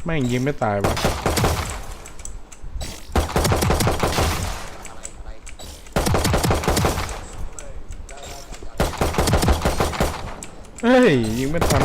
แม่งยิงไม่ตายวะเฮ้ยยิงไม่ทัน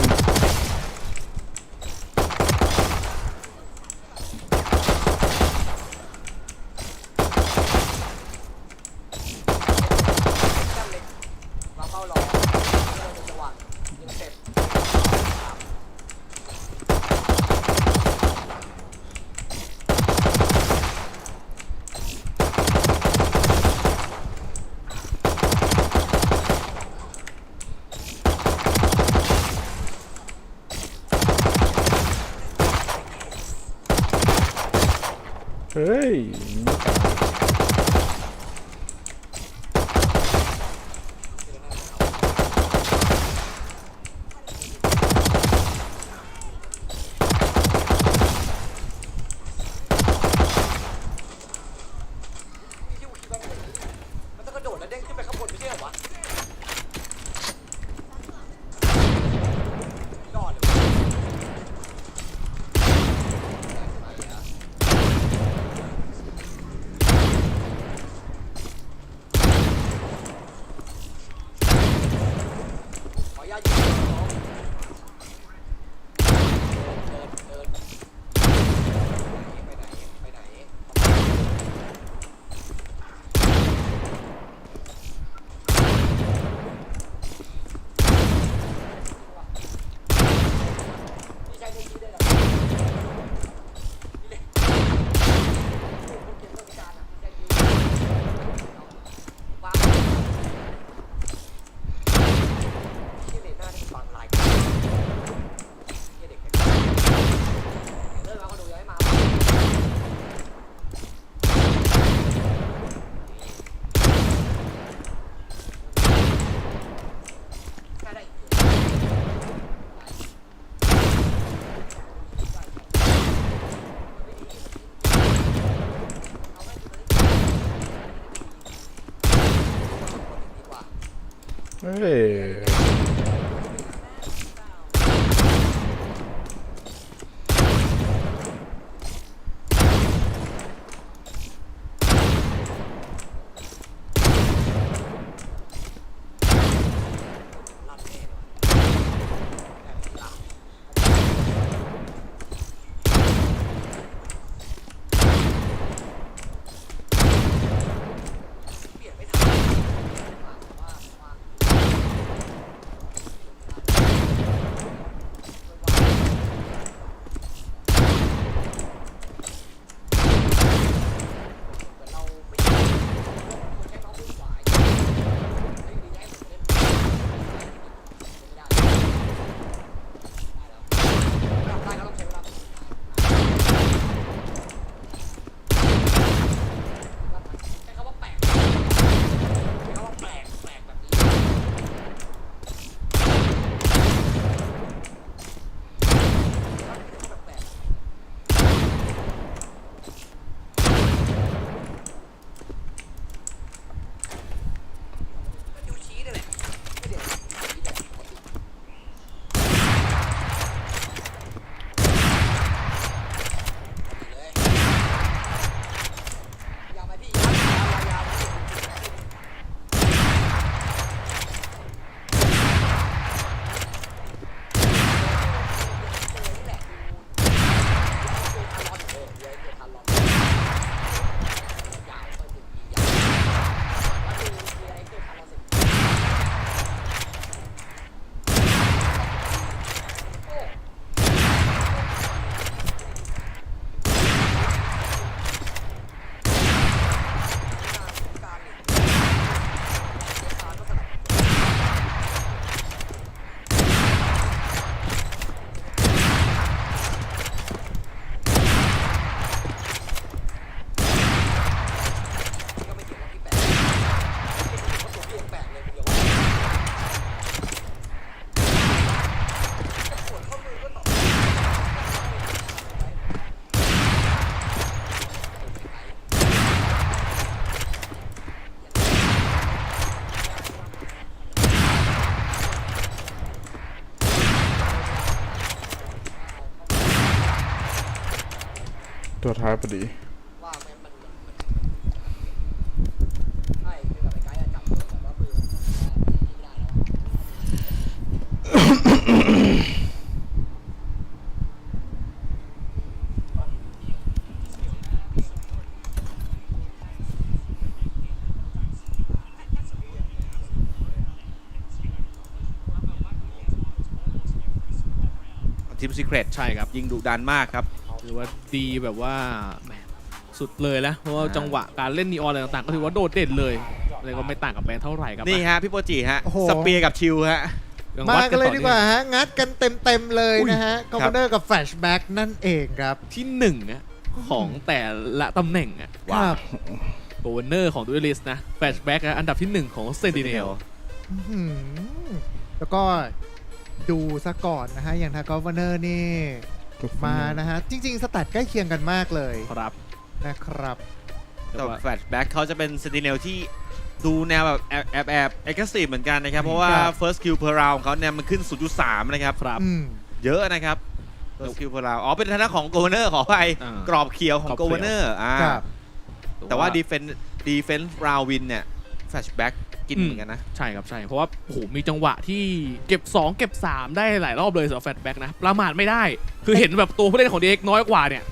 เฮ้ยมันต้องกระโดดแล้วเด้งขึ้นไปข้างบนไม่ใช่เหรอวะรอดเลยขออนุญาตยิงน้องเดินไปไหนนี่ใช้ในชีวิตได้หรอนี่เลยผมเขียนเรื่องการอ่ะใช้ชีวิตบ้าที่เลน่าที่ฟังไลน์ที่เด็กเริ่มมาก็ดูย้อยมาแค่ได้เฮ้ย ตัวท้ายพอดี ว่ามันใช่คือแบบไอ้ไกด์อะจับตัวแบบว่ามือไม่ได้แล้วทีมซีเครตใช่ครับยิงดุดันมากครับ ถือว่าดีแบบว่าแหมสุดเลยแล้วเพราะว่าจังหวะการเล่นนีออนอะไรต่างๆก็ถือว่าโดดเด่นเลยอะไรก็ไม่ต่างกับแบงค์เท่าไหร่ครับ นี่ฮะพี่โปจิฮะ โอ้โห สเปียร์กับชิวฮะ ยัง มา วั กันเลย ต่อ ดีกว่าฮะ งัดกันเต็มๆเลยนะฮะคอม ครั มานเดอร์กับแฟลชแบ็กนั่นเองครับ ที่หนึ่งอะของแต่ละตำแหน่งอะ ครับ โกเวเนอร์ของดูเอลิสนะแฟลชแบ็กอันดับที่หนึ่งของเซนติเนล อื้อหือแล้วก็ดูซะก่อนนะฮะ อย่างทากอฟเนอร์นี่มานะฮะ จริงๆ สแตทใกล้เคียงกันมากเลย ครับ นะครับ แต่แฟลชแบ็กเขาจะเป็นเซนติเนลที่ดูแนวแบบแอบเอ็กซ์ตรีมเหมือนกันนะครับ เพราะว่า ครับ first kill per round ของเขาเนี่ยมันขึ้น 0.3 นะครับ ครับ อืม เยอะนะครับ first kill per round อ๋อเป็นทางด้านของโกเวเนอร์ขอไป อ่าก รอบเขียวของ กรอบ โก เขียว เวเนอร์ครับ แต่ว่า defense round win เนี่ยแฟลชแบ็กกินเหมือนกันนะ ใช่ครับใช่เพราะว่าโอ้โหมีจังหวะที่เก็บ 2 เก็บ 3 ได้หลายรอบเลยสำหรับแฟลชแบ็กนะประมาทไม่ได้ คือเห็นแบบตัวผู้เล่นของเด็กน้อยกว่าเนี่ย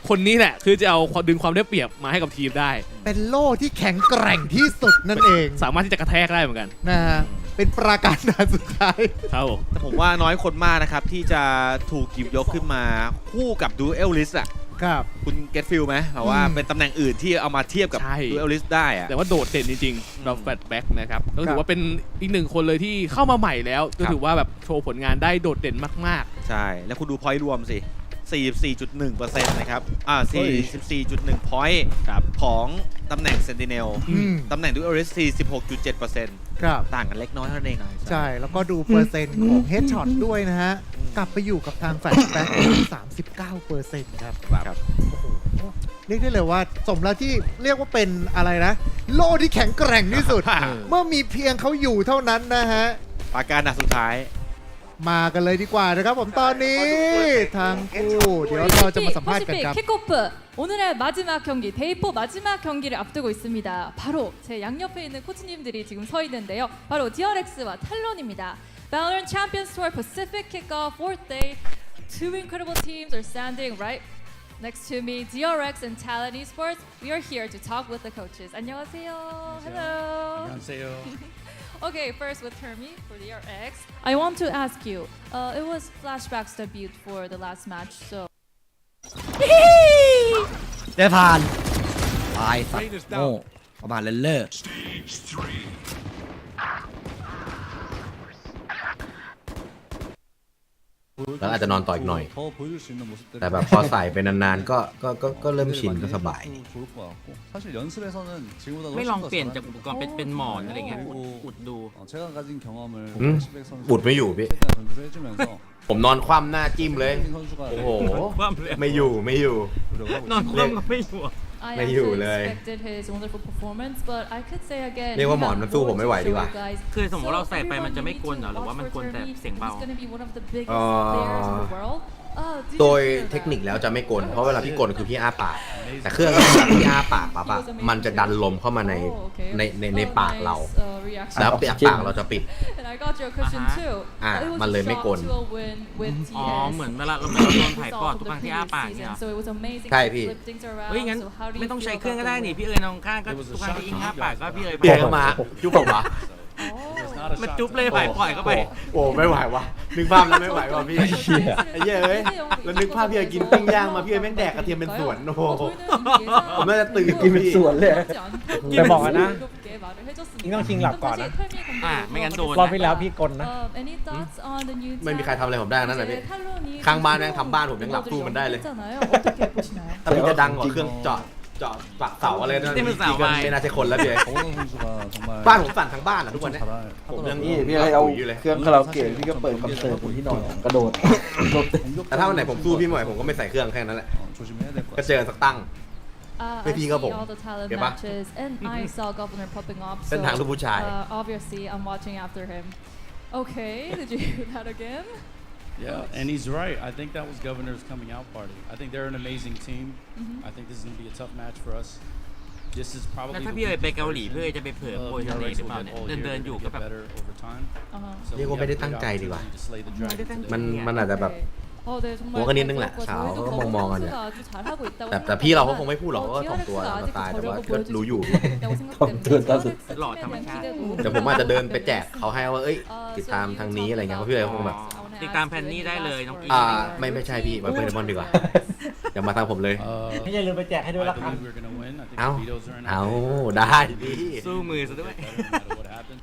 คนนี้แหละคือจะเอาดึงความได้เปรียบมาให้กับทีมได้ เป็นโล่ที่แข็งแกร่งที่สุดนั่นเอง สามารถที่จะกระแทกได้เหมือนกัน นะฮะ เป็นปราการด่านสุดท้าย ครับผม แต่ผมว่าน้อยคนมากนะครับ ที่จะถูกหยิบยกขึ้นมาคู่กับดูเอลลิสอะ ครับ คุณเก็ตฟิลไหมแบบว่าเป็นตำแหน่งอื่นที่เอามาเทียบกับดูเอลลิสได้อะ แต่ว่าโดดเด่นจริงๆเราแฟลชแบ็กนะครับก็ถือว่าเป็นอีกหนึ่งคนเลยที่เข้ามาใหม่แล้วก็ถือว่าแบบโชว์ผลงานได้โดดเด่นมาก ใช่ แล้วคุณดูพอยต์รวมสิ 44.1% นะครับ 44.1 พอยต์ของตำแหน่งเซนติเนล อืม ตำแหน่งดูเอลลิส 46.7% ครับ ต่างกันเล็กน้อยเท่านั้นเอง ใช่ แล้วก็ดูเปอร์เซ็นต์ของเฮดช็อตด้วยนะฮะ กลับไปอยู่กับทางแฟลชแบ็กที่ 39%ครับ ครับ โอ้โห เรียกได้เลยว่าสมแล้วที่เรียกว่าเป็นอะไรนะ โล่ที่แข็งแกร่งที่สุด เมื่อมีเพียงเขาอยู่เท่านั้นนะฮะ ปากการหนักสุดท้าย มากันเลยดีกว่านะครับผมตอนนี้ทางคู่เดี๋ยวเราจะมาสัมภาษณ์กันครับ 퍼시픽 킥오프 오늘의 마지막 경기 데이포 마지막 경기를 앞두고 있습니다. 바로 제 양옆에 있는 코치님들이 지금 서 있는데요. 바로 DRX와 탈론입니다. Valorant Champions Tour Pacific Kickoff 4th day. Two incredible teams are standing right next to me. DRX and Talon Esports. We are here to talk with the coaches. 안녕하세요. Hello. 안녕하세요. Okay, first with Hermie for DRX. I want to ask you. It was Flashback's debut for the last match, so. ได้ผ่านตายสัตว์โง่ประมาณเลนเลอร์แล้วอาจจะนอนต่ออีกหน่อย แต่แบบพอใส่ไปนานๆก็เริ่มชินก็สบาย ไม่ลองเปลี่ยนจากอุปกรณ์เป็นหมอนอะไรเงี้ยอุดดู บุดไม่อยู่พี่ ผมนอนคว่ำหน้าจิ้มเลย โอ้โห ไม่อยู่ นอนคว่ำก็ไม่อยู่ I ไม่อยู่ actually เลย expected his wonderful performance, but I could say again. เรียกว่าหมอนมันสู้ผมไม่ไหวดีกว่า คือสมมติเราใส่ไปมันจะไม่กวนเหรอหรือว่ามันกวนแต่เสียงเบา โดยเทคนิคแล้วจะไม่กลนเพราะเวลาพี่กลนคือพี่อ้าปาก แต่เครื่องเวลาพี่อ้าปากปั๊บอะมันจะดันลมเข้ามาในปากเรา แล้วปากเราจะปิด มันเลยไม่กลน อ๋อเหมือนเวลาเราโดนถ่ายปอดทุกครั้งที่อ้าปากเนี่ย ใช่พี่ เฮ้ยงั้นไม่ต้องใช้เครื่องก็ได้นี่พี่เอ๋ยน้องข้างก็ทุกครั้งที่อิงอ้าปากก็พี่เอ๋ย เปลี่ยนเข้ามาจุ๊บผมเหรอ มันจุ๊บเลยปล่อยเข้าไป โอ้ไม่ไหววะนึกภาพแล้วไม่ไหววะพี่ไอ้เหี้ยเอ้ยแล้วนึกภาพพี่กินปิ้งย่างมาพี่แม่งแดกกระเทียมเป็นสวนโอ้โหผมน่าจะตื่นกินเป็นสวนเลย แต่บอกนะนี่ต้องชิงหลับก่อนนะ ไม่งั้นโดน รอบที่แล้วพี่กลนะ ไม่มีใครทำอะไรผมได้นั่นแหละพี่ข้างบ้านแม่งทำบ้านผมยังหลับสู้มันได้เลยถ้าพี่จะดังกว่าเครื่องเจาะปักเสาอะไรนั่นพี่ก็ไม่น่าใช่คนแล้วพี่บ้านผมสั่นทั้งบ้านอ่ะทุกวันนี้ผมยัง พี่เอาเครื่องคาราโอเกะพี่ก็เปิดคอนเสิร์ตบนที่นอนกระโดด แต่ถ้าวันไหนผมสู้พี่หน่อยผมก็ไม่ใส่เครื่องแค่นั้นแหละก็เจอสักตั้ง ไม่พี่ก็ผมเก็บปะเส้นทางลูกผู้ชาย Obviously, I'm watching after him. Okay, did you hear that again? Yeah, and he's right. I think that was Governor's coming out party. I think they're an amazing team. I think this is going to be a tough match for us. This is แล้ว probably ถ้า the พี่เอ๋ยไป weakest เกาหลี version. เพื่อจะไปเผยโปรยเสน่ห์หรือเปล่าเนี่ยเดินอยู่ก็ Get แบบ better over time. So เรียกว่า we ไม่ have ได้ a ตั้ง great ใจดีกว่า opportunity to slay the ไม่ได้ dragon ตั้ง today. ใจ มันอาจจะแบบ 네, 정말 뭐가 있는 거야, 저희도 자, 거의 멍멍하네. 선수가 아주 잘하고 있다고 แต่พี่เราก็คง 생각하지만 ไม่พูดหรอกว่าถ่อมตัว DRX가 เรา 아직도 ตายแต่ว่า 저력을 ก็ 보여줄 รู้อยู่ 수 있다고 생각 때문에 DRX 팀에หล่อ 대한 ธรรมชาติ 기대도 เดี๋ยวผมอาจจะเดินไปแจกเขาให้ว่าเอ้ยติดตามทางนี้อะไรเงี้ยเพราะพี่เลยคงแบบ ติดตามแพนนี่ได้เลยน้องอี ไม่ใช่พี่มาเป็นเดมอนดีกว่าอย่ามาทางผมเลย ไม่อย่าลืมไปแจกให้ด้วย I ละกัน believe we're going to win. I think เอา the Vito's are in เอา our favor. ได้พี่ สู้มือซะด้วย Better no matter what happens.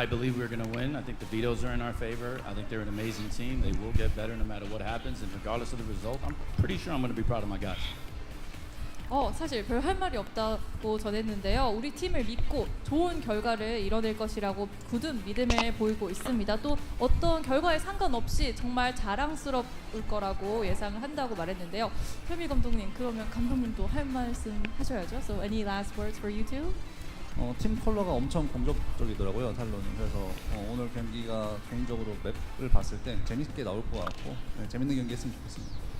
I believe we're going to win. I think the Vitos are in our favor. I think they're an amazing team. They will get better no matter what happens. And regardless of the result, I'm pretty sure I'm going to be proud of my guys. 사실 별 할 말이 없다고 전했는데요. 우리 팀을 믿고 좋은 결과를 이뤄낼 것이라고 굳은 믿음을 보이고 있습니다. 또 어떤 결과에 상관없이 정말 자랑스러울 거라고 예상을 한다고 말했는데요. 태미 감독님, 그러면 감독님도 할 말씀 하셔야죠. So any last words for you two? 팀 컬러가 엄청 공격적이더라고요, 탈론이. 그래서 오늘 경기가 개인적으로 맵을 봤을 때 재밌게 나올 것 같고 재밌는 경기 했으면 좋겠습니다.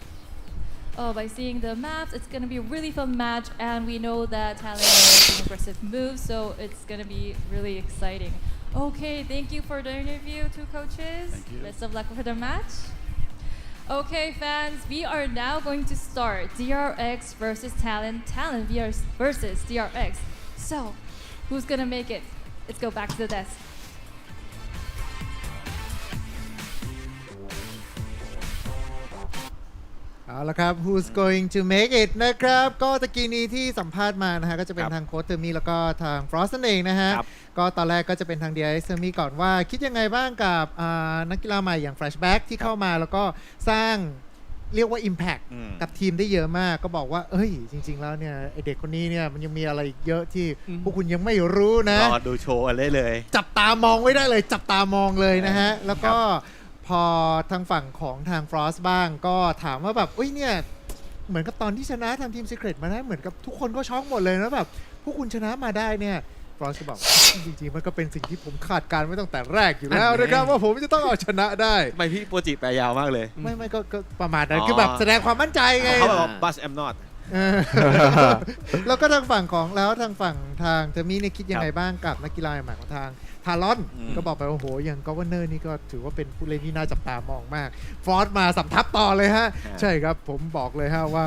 By seeing the maps, it's going to be a really fun match, and we know that Talon is an aggressive move, so it's going to be really exciting. Okay, thank you for the interview, two coaches. Thank you. Best of luck for the match. Okay, fans, we are now going to start DRX versus Talon, Talon versus DRX. So, who's going to make it? Let's go back to the desk. เอาละครับ Who's going to make it นะครับก็ตะกี้นี้ที่สัมภาษณ์มานะฮะก็จะเป็นทางโค้ชเทอร์มี่แล้วก็ทางฟรอสต์นั่นเองนะฮะ ครับ ก็ตอนแรกก็จะเป็นทาง DRX เทอร์มี่ก่อนว่าคิดยังไงบ้างกับนักกีฬาใหม่อย่าง Flashback ที่เข้ามาแล้วก็สร้างเรียกว่า Impact กับทีมได้เยอะมากก็บอกว่าเอ้ยจริง ๆ แล้วเนี่ยไอเด็กคนนี้เนี่ยมันยังมีอะไรอีกเยอะที่พวกคุณยังไม่รู้นะ รอดูโชว์อะไรเลย จับตามองไว้ได้เลยจับตามองเลยนะฮะแล้วก็พอทางฝั่งของทาง Frost บ้างก็ถามว่าแบบอุ้ยเนี่ยเหมือนกับตอนที่ชนะทางทีม Secret มาได้เหมือนกับทุกคนก็ช็อกหมดเลยนะแบบพวกคุณชนะมาได้เนี่ย Frost ก็บอกจริงๆมันก็เป็นสิ่งที่ผมคาดการณ์ไว้ตั้งแต่แรกอยู่แล้วนะครับว่าผมจะต้องเอาชนะได้ ไม่พี่โปรจิแปลยาวมากเลย ไม่ก็ประมาณนั้นคือแบบแสดงความมั่นใจไง เขาแบบบัสแอมนอต แล้วก็ทางฝั่งของแล้วทางฝั่งทางเทอร์มี่เนี่ยคิดยังไงบ้างกับนักกีฬาใหม่ของทางทารอนก็บอกไปว่าโอ้โหอย่างกอเนอร์นี่ก็ถือว่าเป็นผู้เล่นที่น่าจับตามองมากฟอร์สมาสำทับต่อเลยฮะใช่ครับผมบอกเลยฮะว่า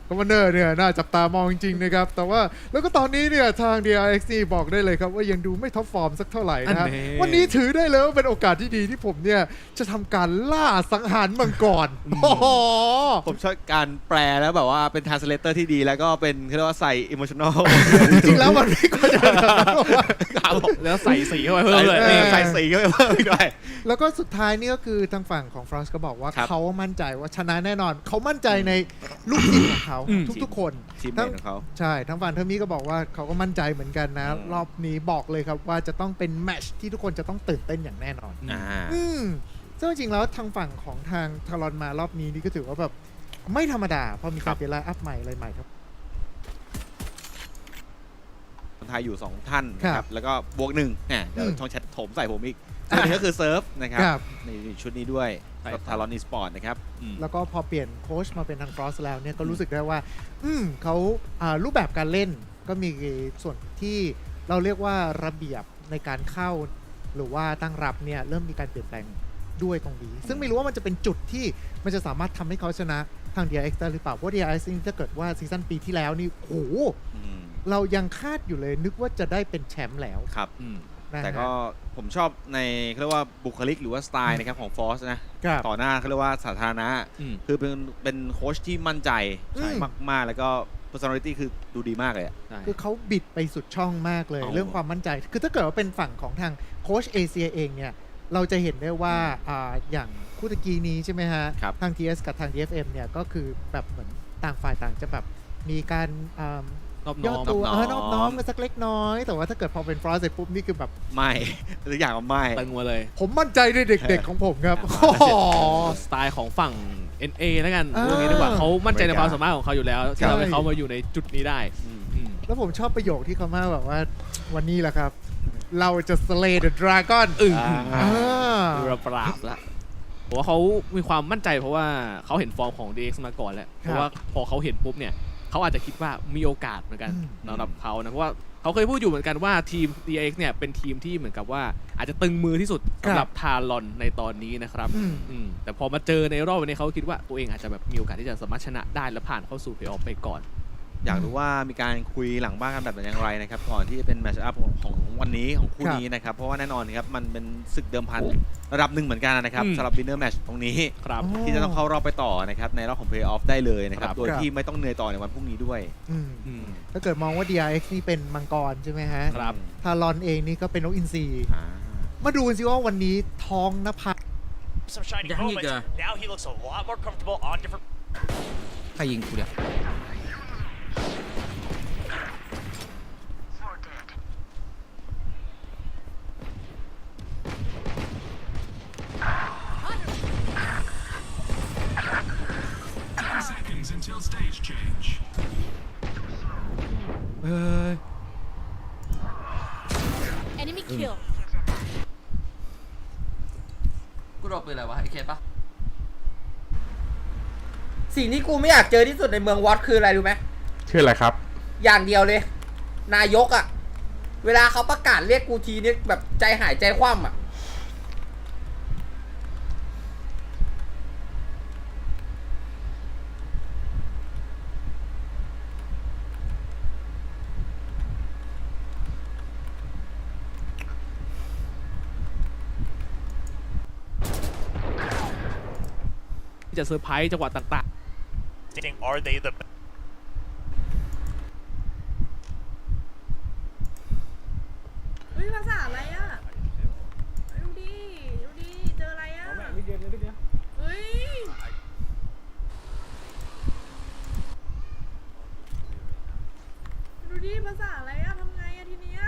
กอเนอร์เนี่ยน่าจับตามองจริงๆนะครับแต่ว่าแล้วก็ตอนนี้เนี่ยทาง DRX บอกได้เลยครับว่ายังดูไม่ท็อปฟอร์มสักเท่าไหร่นะฮะวันนี้ถือได้เลยว่าเป็นโอกาสที่ดีที่ผมเนี่ยจะทำการล่าสังหารมังกรโอ้โห ผมชอบการแปลแล้วแบบว่าเป็น translator ที่ดีแล้วก็เป็นเขาเรียกว่าใส่ emotional จริงๆแล้วมันไม่ควรจะ แล้วใส่สีเข้าไปเพิ่มเลย ใส่สีเข้าไปเพิ่มอีกด้วย แล้วก็สุดท้ายนี่ก็คือทางฝั่งของฟรอสก็บอกว่า ครับ เขามั่นใจว่าชนะแน่นอนเขามั่นใจในลูกทีมของเขาทุกๆคน ทีมเมทของเขา ใช่ทั้งฝั่งเทอร์มี่ก็บอกว่าเขาก็มั่นใจเหมือนกันนะ รอบนี้บอกเลยครับว่าจะต้องเป็นแมตช์ที่ทุกคนจะต้องตื่นเต้นอย่างแน่นอน ซึ่งจริงๆแล้วทางฝั่งของทางทารอนมารอบนี้นี่ก็ถือว่าแบบไม่ธรรมดาเพราะมีการเปลี่ยนไลน์อัพใหม่อะไรใหม่ครับ คนไทยอยู่ 2 ท่านนะครับแล้วก็บวก1เดี๋ยวช่องแชทถมใส่ผมอีกอันนี้ก็คือเซิร์ฟนะครับในชุดนี้ด้วยทารอนอีสปอร์ตนะครับ แล้วก็พอเปลี่ยนโค้ชมาเป็นทางฟรอสแล้วเนี่ยก็รู้สึกได้ว่าเขารูปแบบการเล่นก็มีส่วนที่เราเรียกว่าระเบียบในการเข้าหรือว่าตั้งรับเนี่ยเริ่มมีการเปลี่ยนแปลงด้วยตรงนี้ซึ่งไม่รู้ว่ามันจะเป็นจุดที่มันจะสามารถทำให้เขาชนะทาง DRX ได้หรือเปล่าเพราะ DRX นี่ถ้าเกิดว่าซีซั่นปีที่แล้วนี่โหเรายังคาดอยู่เลยนึกว่าจะได้เป็นแชมป์แล้วครับแต่ก็ผมชอบในเขาเรียกว่าบุคลิกหรือว่าสไตล์นะครับของฟอสนะต่อหน้าเขาเรียกว่าสาธารณะคือเป็นโค้ชที่มั่นใจมากๆแล้วก็ personality คือดูดีมากเลยคือเขาบิดไปสุดช่องมากเลยเรื่องความมั่นใจคือถ้าเกิดว่าเป็นฝั่งของทางโค้ชเอเชียเองเนี่ยเราจะเห็นได้ว่าอย่างคู่ตะกี้นี้ใช่ไหมฮะทาง TS กับทาง DFM เนี่ยก็คือแบบเหมือนต่างฝ่ายต่างจะแบบมีการย่อตัวนอบน้อมกันสักเล็กน้อยแต่ว่าถ้าเกิดพอเป็นฟรอสเสร็จปุ๊บนี่คือแบบไม่ทุกอย่างมันไม่ตึงมาเลยผมมั่นใจในเด็กๆของผมครับสไตล์ของฝั่ง NA แล้วกันเรื่องนี้ดีกว่าเขามั่นใจในความสามารถของเขาอยู่แล้วที่ทำให้เขามาอยู่ในจุดนี้ได้แล้วผมชอบประโยคที่เขามาแบบว่าวันนี้แหละครับเราจะ slay the dragon เราปราบละ ผมว่าเขามีความมั่นใจเพราะว่าเขาเห็นฟอร์มของ DX มาก่อนแล้วเพราะว่าพอเขาเห็นปุ๊บเนี่ยเขาอาจจะคิดว่ามีโอกาสเหมือนกันสำหรับเขานะเพราะว่าเขาเคยพูดอยู่เหมือนกันว่าทีม DX เนี่ยเป็นทีมที่เหมือนกับว่าอาจจะตึงมือที่สุดสำหรับทารอนในตอนนี้นะครับแต่พอมาเจอในรอบวันนี้เขาคิดว่าตัวเองอาจจะแบบมีโอกาสที่จะสามารถชนะได้และผ่านเข้าสู่เพลย์ออฟไปก่อนอยากรู้ว่ามีการคุยหลังบ้านกันแบบอย่างไรนะครับก่อนที่จะเป็นแมตช์อัพของวันนี้ของคู่นี้นะครับเพราะว่าแน่นอนครับมันเป็นศึกเดิมพันระดับหนึ่งเหมือนกันนะครับสำหรับวินเนอร์แมตช์ตรงนี้ที่จะต้องเข้ารอบไปต่อนะครับในรอบของเพลย์ออฟได้เลยนะครับโดยที่ไม่ต้องเหนื่อยต่อในวันพรุ่งนี้ด้วยถ้าเกิดมองว่า DRX นี่เป็นมังกรใช่ไหมฮะทารอนเองนี่ก็เป็นนกอินทรีมาดูกันสิว่าวันนี้ท้องนภาใครยิงกูเนี่ยEnemy kill กูรอปืนอะไรวะไอเคปะ สิ่งที่กูไม่อยากเจอที่สุดในเมืองวอตคืออะไรรู้ไหมคืออะไรครับอย่างเดียวเลยนายกอะเวลาเขาประกาศเรียกกูทีนี่แบบใจหายใจคว่ำอะที่จะเซอร์ไพรส์จังหวะต่างๆAre they the เฮ้ยภาษาอะไรอ่ะดูดิเจออะไรอ่ะเฮ้ยดูดิภาษาอะไรอ่ะทำไงอ่ะทีเนี้ย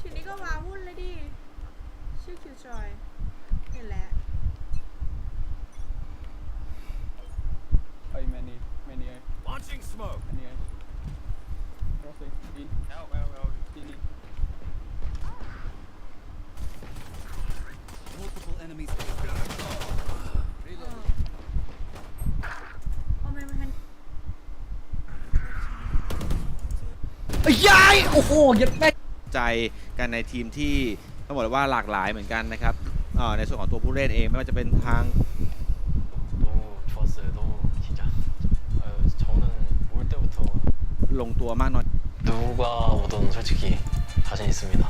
ทีนี้ก็วาวุ่นเลยดิชื่อคิวจอยเห็นแล้วlaunching smoke. Multiple enemies. Reload. ยายโอ้โหยัดแม่ใจกันในทีมที่ต้องบอกว่าหลากหลายเหมือนกันนะครับในส่วนของตัวผู้เล่นเองไม่ว่าจะเป็นทางลงตัวมากน้อย 누가 오든 솔직히 자신 있습니다.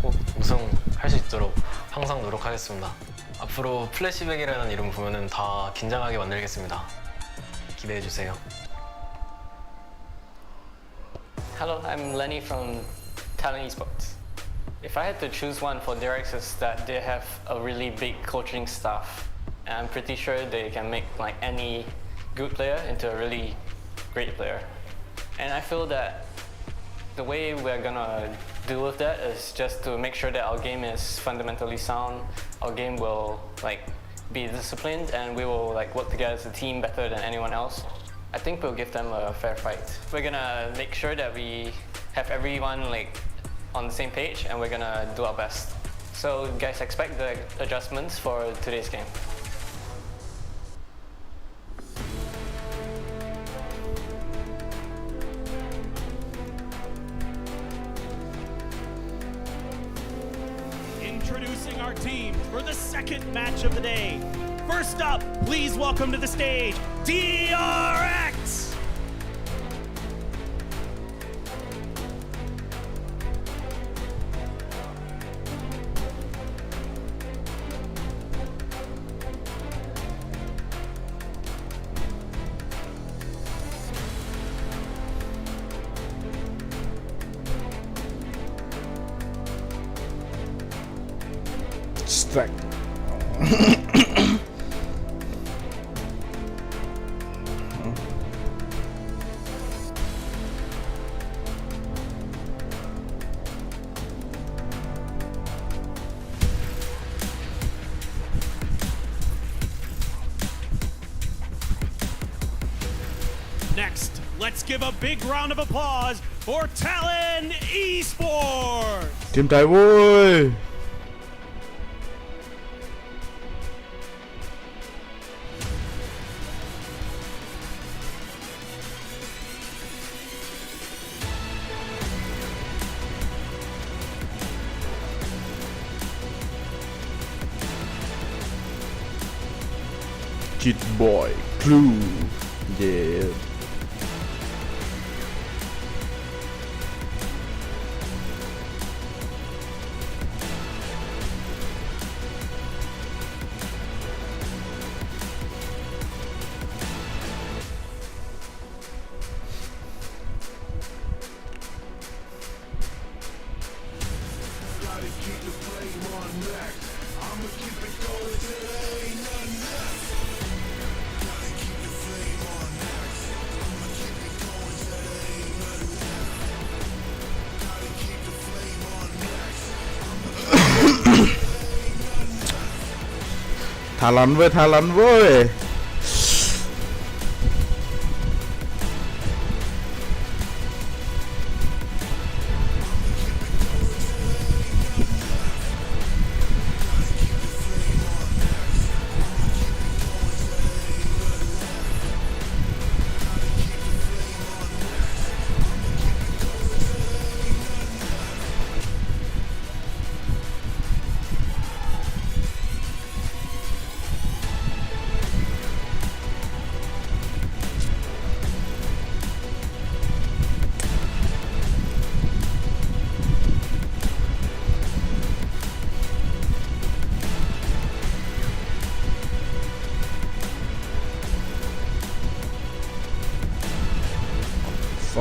꼭 우승할 수 있도록 항상 노력하겠습니다. 앞으로 플래시백이라는 이름 보면은 다 긴장하게 만들겠습니다. 기대해 주세요. Hello, I'm Lenny from Talent Esports. If I had to choose one for DRX, is that they have a really big coaching staff, and I'm pretty sure they can make like any good player into a really great player. And I feel that the way we're gonna deal with that is just to make sure that our game is fundamentally sound. Our game will like be disciplined, and we will like work together as a team better than anyone else. I think we'll give them a fair fight. We're gonna make sure that we have everyone like on the same page, and we're gonna do our best. So guys, expect the adjustments for today's game. Introducing our team for the second match of the day. First up, please welcome to the stage, DRX! Strike. Next, let's give a big round of applause for Talent Esports! ทีมไทยเว้ย Shit Boy Crew เย้ ทารอนเว้ยทารอนเว้ย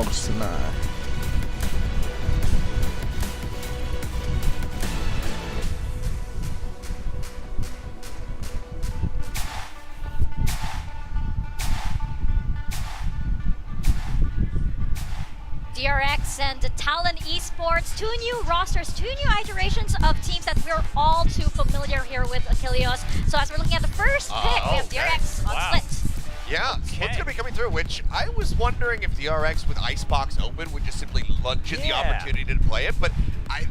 ฟ็อกซ์นา DRX and Talon Esports, two new rosters, two new iterations of teams that we're all too familiar here with Achilleos. So as we're looking at the first pick, we have DRX on Split. Yeah, Split's going to be coming through, which I was wondering if DRX with Icebox open would just simply lunge at the opportunity to play it, but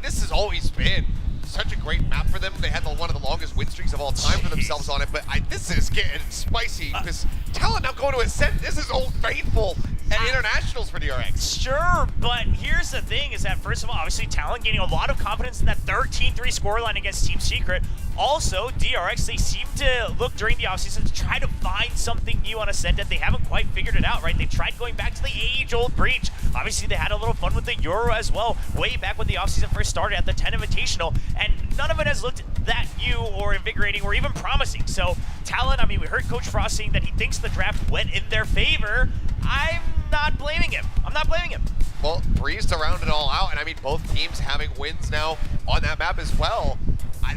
this has always been such a great map for them. They had one of the longest win streaks of all time for themselves on it, but this is getting spicy because Talon now going to Ascent. This is Old Faithful and internationals for DRX. Sure, but here's the thing is that first of all, obviously Talon gaining a lot of confidence in that 13-3 scoreline against Team Secret. Also, DRX, they seem to look during the offseason to try to find something new on Ascent that they haven't quite figured it out, right? They tried going back to the age-old breach. Obviously, they had a little fun with the Euro as well, way back when the offseason first started at the 10 Invitational, and none of it has looked that new or invigorating or even promising. So, Talon, I mean, we heard Coach Frost saying that he thinks the draft went in their favor. I'm not blaming him. I'm not blaming him. Well, Breeze to round it all out, and I mean, both teams having wins now on that map as well.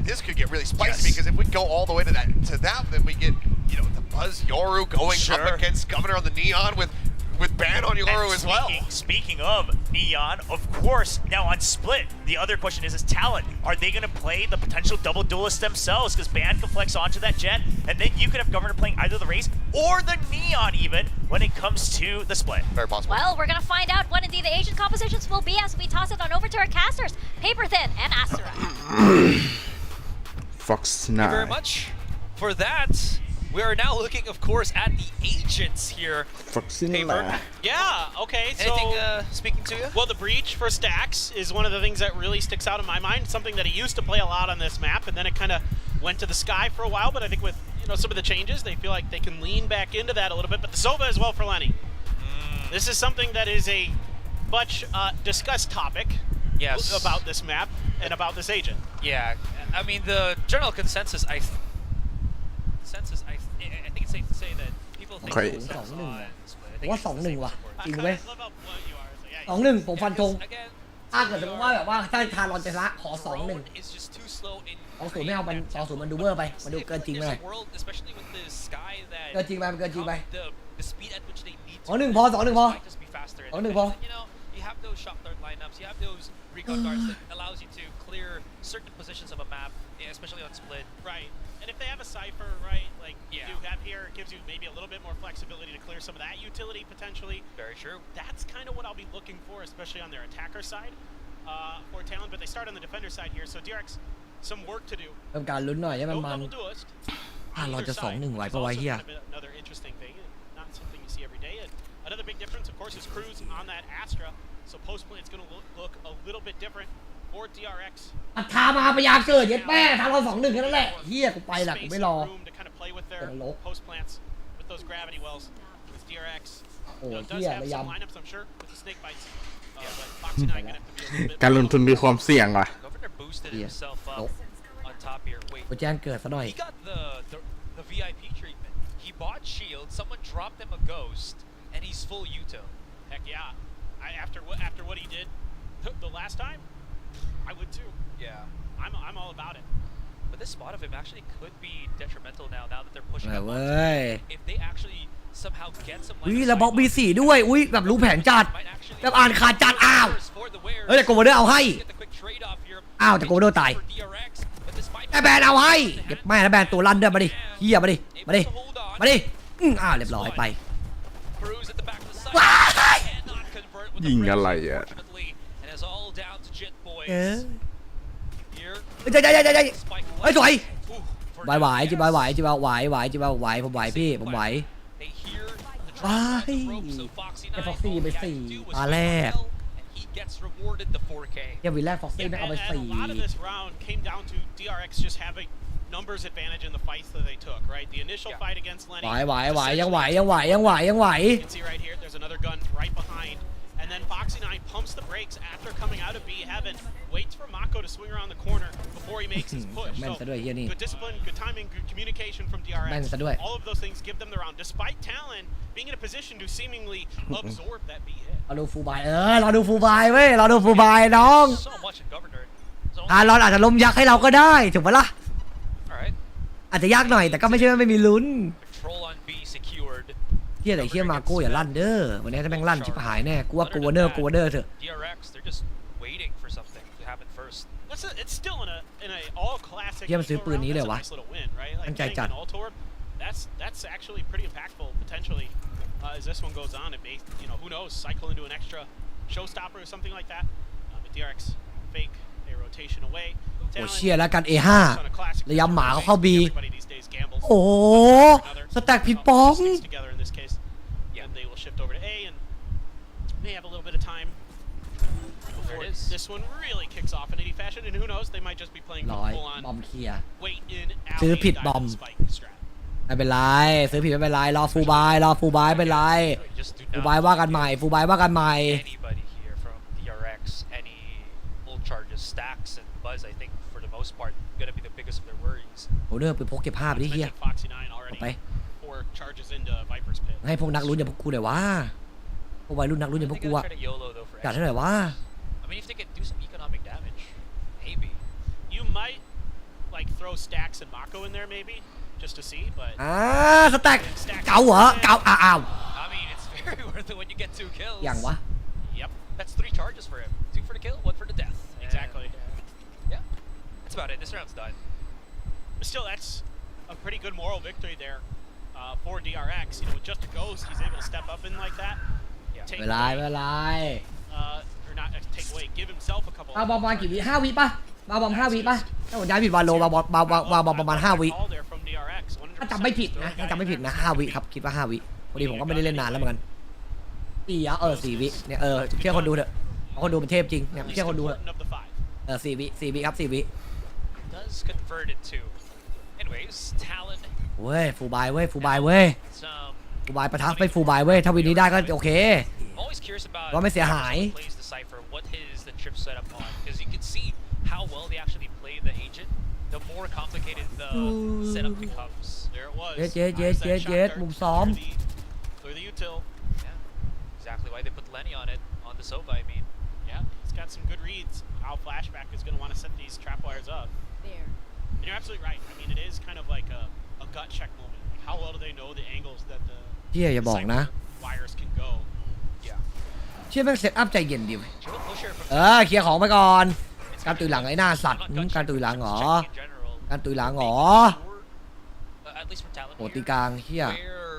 This could get really spicy because if we go all the way to that, then we get, you know, the Buzz Yoru going up against Governor on the Neon with ban on Yoru as well. Speaking of Neon, of course, now on Split, the other question is Talon. Are they going to play the potential double duelist themselves? Because ban can flex onto that jet, and then you could have Governor playing either the Raze or the Neon even when it comes to the Split. Very possible. Well, we're going to find out what indeed the Asian compositions will be as we toss it on over to our casters, Paper Thin and Asura. Fox Thank you very much for that. We are now looking, of course, at the agents here. Paper. Yeah, okay, so... Anything speaking to you? Well, the breach for Stax is one of the things that really sticks out in my mind, something that he used to play a lot on this map, and then it kind of went to the sky for a while, but I think with, you know, some of the changes, they feel like they can lean back into that a little bit, but the Sova as well for Lenny. This is something that is a much discussed topic about this map and about this agent. Yeah, I mean, the general consensus, I think it's safe to say that people think Okay. ผมว่า 2-1 ว่ะจริงเว้ย 2-1 ผมฟันธงถ้าเกิดสมมติว่าแบบว่าถ้าทารอนจะชนะขอ 2-1 2-0ไม่เอามัน 2-0 มันดูเวอร์ไปมันดูเกินจริงไปเกินจริงไปมันเกินจริงไป 2-1 พอ 2-1 พอ 2-1 พอ You have those shot dart lineups, you have those recon darts that allows you to clear certain positions of a map, especially on Split. Right. And if they have a Cypher, right, like you do have here, it gives you maybe a little bit more flexibility to clear some of that utility potentially. Very true. That's kind of what I'll be looking for, especially on their attacker side for Talon, but they start on the defender side here, so DRX, some work to do. เริ่มการลุ้นหน่อยให้มัน double duelist. เราจะ 2-1 ไหวปะวะเฮีย Another interesting thing, not something you see every day. And another big difference, of course, is Cruz on that Astra, so post-play it's going to look a little bit different for DRX. อัฐามาพยายามเกิดเย็ดแม่ทารอน 2-1 แค่นั้นแหละเฮียกูไปละกูไม่รอ Post plants those gravity wells with DRX. โอ้ Does เหี้ย have ระ some ยำ lineups, I'm sure, with the snake bites. But Foxy 9 gonna have to be a little bit การลงทุนมีความเสี่ยงว่ะ Governor boosted Yeah. himself up Nope. on top here. Wait, กูแจ้งเกิดซะหน่อย he got the VIP treatment. He bought shield. Someone dropped him a ghost, and he's full util. Heck yeah. After what he did the last time, I would too. Yeah. I'm all about it. But this spot of him actually could be detrimental now that they're pushing เออ up เว้ onto ย it. If they actually somehow get some อุ้ย line of แล้วบล็อก sight B4 ด้วยอุ้ยแบบรู้แผนจัด might actually แบบอ่านขาดจัดอ้าว for the wearers. เฮ้ยแต่โกโบเดอร์เอาให้ Get the quick trade off here. อ้าวแต่โกโบเดอร์ตาย For DRX, but this might แต่แบนเอาให้เก็บแม่นะแบนตัวลั่นด้วยมาดิเฮียมาดิมาดิมาดิเรียบร้อยไป Cruz at the back of the site. ว้าย Cannot convert with ยิง the อะไร frames, อ่ะ unfortunately, and it's all down to Jit Boys. เออ Here, เฮ้ยเฮ้ยสวย ooh, for ไหวจิบไหวจิบไหวผมไหวพี่ผมไหว they hear the ว้า drop ย of the rope, so Foxy ไอ้ 9 ฟ็อกซี่ all ไป he had สี่ to do was ตาแรก fail, and he gets rewarded the 4K. เฮียวินแรกฟ็อกซี่ Yeah, ไม่เอาไป and a สี่ lot of this round came down to DRX just having numbers advantage in the fights that they took, right? The initial fight against Lenny. ไหวยังไหว You can see right here, there's another gun right behind. And then Foxy 9 pumps the brakes after coming out of B Heaven, waits for Mako to swing around the corner before he makes his push. แม่น So ซะด้วยเฮียนี่ good discipline, good timing, good communication from แม่น DRX. ซะด้วย All of those things give them the round, despite Talon being in a position to seemingly absorb that B hit. เราดูฟูลบายเราดูฟูลบายเว้ยเราดูฟูลบายน้อง So much in Governor. เราอาจจะล้มยักษ์ให้เราก็ได้ถูกปะล่ะ Alright, อาจจะยากหน่อยแต่ก็ไม่ใช่ว่าไม่มีลุ้น control on B secured. เฮียแต่เฮียมาโก้อย่าลั่นเด้อวันนี้ถ้าแม่งลั่นชิบหายแน่กูว่ากูวเนอร์เถอะ DRX, they're just waiting for something to happen first. It's still in a all classic. เฮียมันซื้อปืนนี้เลยวะ Nice little win, right? ตั้ Like งใจ getting จัด an all torp, that's actually pretty impactful potentially as this one goes on. It may, who knows, cycle into an extra showstopper or something like that. But DRX fake a rotation away. โอ้เชี่ยแล้วกัน A5 ระยำหมาเขาเข้า B Everybody these days gambles. โอ้สแต็กผิดปอม Sticks together in this case. And they will shift over to A and may have a little bit of time before this one really kicks off in 80 fashion. And who knows, they might just be playing ร้อย full บอ on มเคลียร์ wait in out ซื้อผิด dive บอม spike strat. ไม่เป็นไรซื้อผิดไม่เป็นไรรอฟูลบายไม่เป็นไรฟูลบายว่ากันใหม่ Anybody here from DRX, any full charges, stacks, and Buzz, I think for the most part, gonna be the biggest of their worries. โอ้เนอร์ไปพกเก็บภาพดิเฮีย Mentioned Foxy 9 ออก already. ไป 4 charges into Viper's pit. ให้พวกนักลุ้นอย่างพวกกูหน่อยวะพวกวัยรุ่นนักลุ้นอย่างพวกกูอะ Try to YOLO though for อยาก extra ให้หน่อยวะ I mean, if they can do some economic damage, maybe. You might throw stacks and Mako in there maybe just to see, but สแต็กเก่าเหรออ้าว I mean, it's very worth it when you get 2 kills. อย่างวะ yep, That's 3 charges for him. 2 for the kill, 1 for the death. exactly. Yeah, that's about it. This round's done. But still, that's a pretty good moral victory there for DRX. With just a ghost, he's able to step up in like that. Yeah. take เวลา or not take away, give himself a couple. มาบอมประมาณกี่วิ5 วิป่ะมาบอม5 วิป่ะถ้าผมย้ายผิดวาโลมาบอมประมาณ5 วิ Call there from DRX, ถ้าจำไม่ผิดนะ5 วิครับคิดว่า5 วิพอดีผมก็ไม่ได้เล่นนานแล้วเหมือนกัน4 วิเนี่ยเชื่อคนดูเถอะคนดูเป็นเทพจริงเนี่ยเชื่อคนดูเถอะ Important of the 5. 4 วิครับ4 วิ Does convert it to. Anyways, Talon. เว้ยฟูลบายเว้ยฟูลบายประทับไปฟูลบายเว้ยถ้าวินนี้ได้ก็โอเค Always curious about ว่าไม่เสียหาย plays the cipher. What is the trip set up on? Because you can see how well they actually play the agent. The more complicated the setup becomes. There it was. เย็ดมุมซ้อม Clear the util. Yeah, exactly why they put Lenny on it on the Sova. I mean, Yeah, he's got some good reads. How Flashback is going to want to set these trap wires up. There. And you're absolutely right. I mean, it is kind of like a gut check moment. Like how well do they know the angles that the เฮียอย่าบอกนะ wires can go? yeah. เชื่อแม่งเซตอัพใจเย็นดิ Chill pusher from เคลียร์ของไปก่อนการตุยหลังไอ้หน้าสัตว์การตุยหลังเหรอ checking in general. การตุยหลังเหรอ At least from Talon โอ้ here, ตีกลางเฮีย where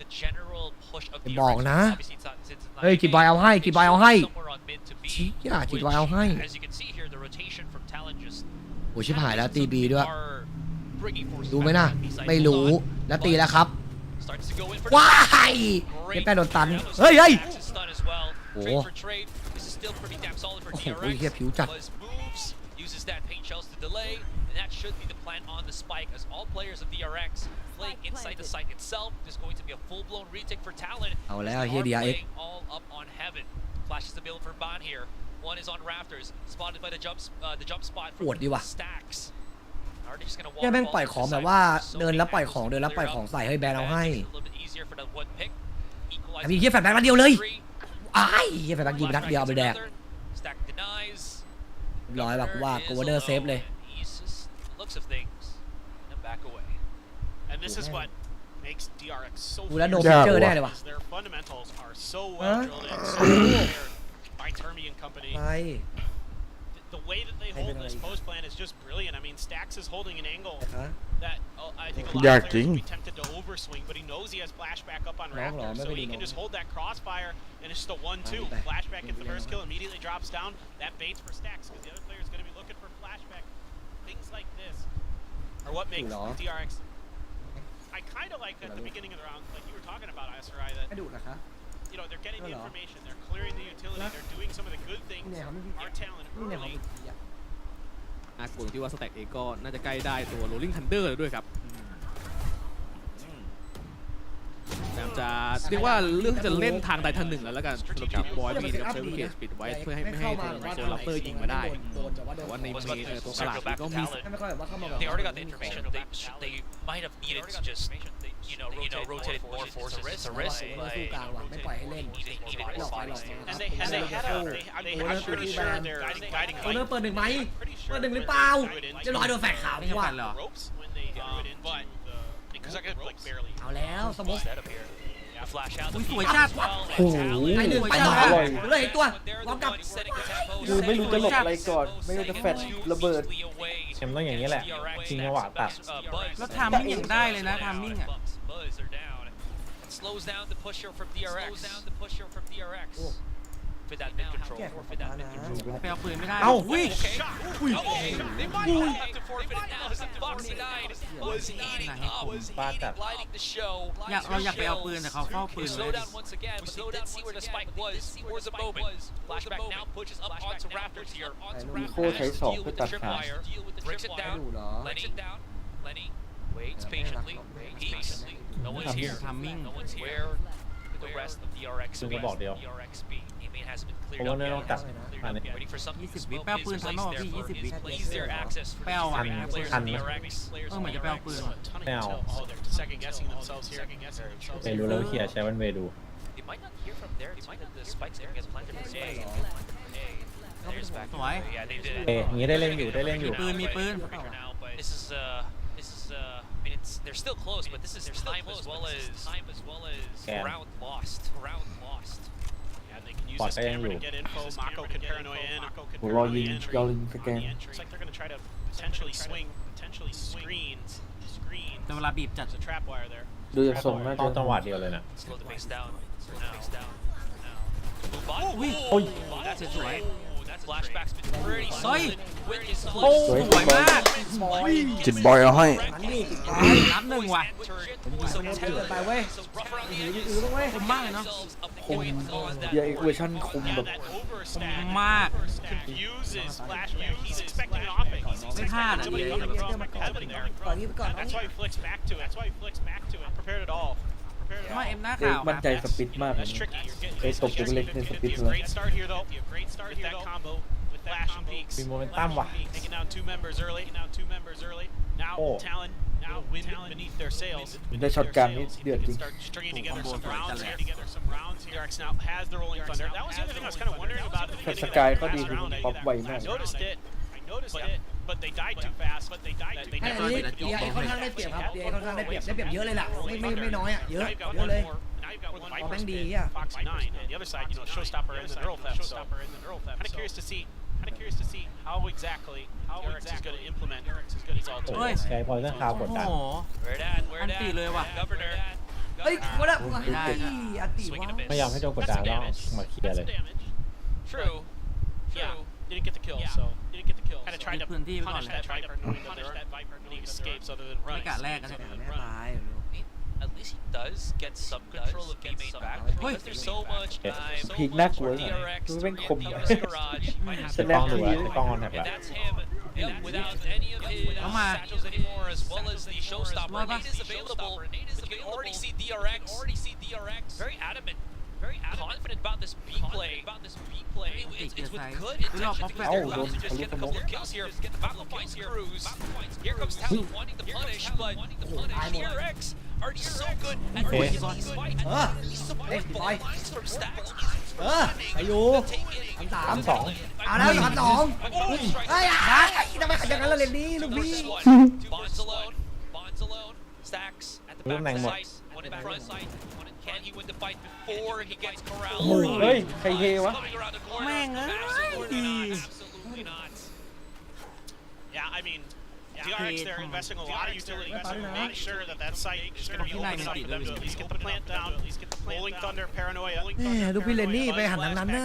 the general push of อย่า the บอก RX, นะ obviously it's not, since it's not เฮ้ย a กี่ game, ใบเอาให้ it กี่ใบเอา should ให้ be somewhere on mid to B, เชี่ยกี่ใบเอาให้ which, as you can see here, the rotation from Talon just โอ้ชิบหายแล้วตีบีด้วย are bringing forces รู้ไหม back นะ on B side. ไม่รู้ Hold on, แล้วตีแล้วครับ starts to go in for ว้า the ย Great เก็บได้โดนตัน round of เฮ้ย stacks and stun as well. โอ้ Trade for trade. This is still pretty damn solid for โอ้โห DRX. เฮียผิวจัด Buzz moves, uses uses that paint shells to delay, and that should be the plan on the spike as all players of DRX playing inside the site itself. There's going to be a full-blown retake for Talon. เอาแล้ว They เฮีย are DRX playing all up on heaven. Flashes the build for Ban here. One is on rafters, spotted by the jump spot ปวดดีว่ะ from Stacks. เนี่ยแม่งปล่อยของแบบว่าเดินแล้วปล่อยของเดินแล้วปล่อยของใส่ให้แบนเอาให้แต่มีเฮียแฟนแบงค์นัดเดียวเลยอ้ายเฮียแฟนแบงค์ยิงไปนัดเดียวเอาไปแดกร้อยแบบว่ากูว่าเดอร์เซฟเลย And this is what makes DRX so กูแล้วโนฟิเจอร์แน่เลยว่ะ their fundamentals are so well drilled in, so prepared by Termi and company. The way that they hold this post plan is just brilliant. I mean, Stacks is holding an angle that I think a lot of players would be tempted to overswing, but he knows he has flashback up on Raptor, so he can just hold that crossfire, and it's just a 1-2. Flashback gets the first kill, immediately drops down. That baits for Stacks, because the other player is going to be looking for flashback. Things like this are what makes DRX. I kind of like at the beginning of the round, like you were talking about, Isurai, that you know, they're getting the information, they're clearing the utility, they're doing some of the good things, our talent early. น่ากลัวที่ว่าสแต็กเองก็น่าจะใกล้ได้ตัว Rolling Thunder ด้วยครับจะเรียกว่าเรื่องจะเล่นทางใดทางหนึ่งแล้วกันสำหรับทีมบอยมีกับเซอร์วิสเกตปิดไว้เพื่อให้ไม่ให้โซลัปเตอร์ยิงมาได้แต่ว่าในเมย์ตัวกระดาษก็มี They already got the information. They might have needed to just rotate more forces to risk. And they had I'm pretty sure they're guiding เปิดหนึ่งไหมเปิดหนึ่งหรือเปล่าจะรอโดนแฟนขาวว่า because I could like barely เอาแล้วสมมติ สวยจัด โอ้โห ไอ้หนึ่งไปต่อ อร่อย เลยตัวพร้อมกับ คือไม่รู้จะหลบอะไรก่อนไม่รู้จะแฟดระเบิดเข็มต้องอย่างนี้แหละจริงจังหวะตัด แล้วทำมิ่งอย่างได้เลยนะทำมิ่งอ่ะ Slows down the pusher from DRX. For that mid control. ไปเอาปืนไม่ได้ เอ้า They might have to forfeit it now as the Vct was eating up, lighting the show. เราอยากไปเอาปืนแต่เขาเฝ้าปืน Slow down once again, but they did see where the spike was for the moment. Flashback now pushes up onto Raptors here. มีโค้ใช้สองเพื่อตัดขา Brings it down. Lenny waits patiently. Peeks. No one's here. No one's here. The rest of DRX B. DRX B. Main hasn't been cleared up yet. Waiting for something to smoke his place there for ease their access for players of DRX. เหมือนจะไปเอาปืน ไม่เอา Oh, they're second guessing themselves here. ไม่รู้แล้วเขียใช้วันเวดู They might not hear from there. They might not the spikes gonna get planted for A. There's back. สวย Yeah, they did. อย่างนี้ได้เล่นอยู่ได้เล่นอยู่ มีปืน This is I mean, they're still close, but this is time as well as round lost. Yeah, they can use this camera to get info. Mako can paranoia in. ผมรอยิงยอลิงสแกน Looks like they're going to try to potentially screens. แต่เวลาบีบจัด There's a trap wire there. ดูจากทรงน่าจะจังหวะเดียวเลยนะ Slow the pace down. Oh, that's a trade. Flashback's been pretty solid. With his สวยมาก จิตบอยเอาให้ นับหนึ่งว่ะ ไปเว้ย คมมากเลยเนาะ คมเยอะเวอร์ชันคมแบบ มาก Confuses Flashback. He's expecting an offense. He's expecting somebody coming from heaven there. That's why he flicks back to it. Not prepared at all. ว่าเอ็มหน้า เด็ก ขาว มั่นใจสปิดมากเลย That's tricky. You're ไอ้ตบตัวเล็กในสปิดเลย Great start here though. With that combo. With flash and peaks. มีโมเมนตัมว่ะ Taking down two members early. Now Talon. Now wind beneath their sails. ได้ช็อตการนี้เดือดจริง Start stringing together some rounds here. DRX now has the rolling thunder. That was the other thing I was kind of wondering about at the แต่ beginning ส of กาย the ก็ดี last คือ round. ป๊อปไวมาก I noticed it, but they died too fast. They ไอ้ never นี่เดียค่อนข้างได้เปรียบครับเดียค่อนข้างได้เปรียบเยอะเลยล่ะไม่น้อยอ่ะเยอะเลย Now you've got one Oh, Viper's Mendy, pit, yeah. Foxy 9, and the other side, Showstopper and the Neural Theft. So, kind of curious to see how exactly DRX is going to implement these เฮ้ย สกายพอยต์ข่าวกด โอ้ ดัน โห Where อันตีเลยว่ะ Governor. เฮ้ยคนละอันตีว่า ไม่ยอมให้โดนกดดันแล้วมาเคลียร์เลย True. Yeah, didn't get the kill, so kind of tried to punish that Viper, knowing that he escapes other than ไม่ running. กะแรกกัน At least he does get some control of B main back because there's so much time. พีกน่ากลัวเลยคือเป็นคม garage. สแนปที And that's him Yep, without any of his satchels anymore, as well as the showstopper. Nate is available. But you can already see DRX. Very adamant. Very confident about this B play. It's with good intentions because they're about to just get a couple of kills here. Get the Falcon finds Cruz. Here comes Talon wanting to punish, but DRX are so good at making these fights. Support lines from Stacks is ไปอยู่3-2เอาแล้ว3-2เฮ้ยทำไมขยันกันล่ะเรนนี่ลูกพี่ Bonds alone. Stacks at the back of the site. One in front site. Can he win the fight before he gets corralled? เฮ้ยใครเทวะ แม่งAbsolutely not. Yeah, I mean, DRX, they're investing a lot of utility to make sure that site is going to be open enough for them to at least get the plant down, Rolling Thunder, Paranoia. ลูกพี่เรนนี่ไปหันทางนั้นนะ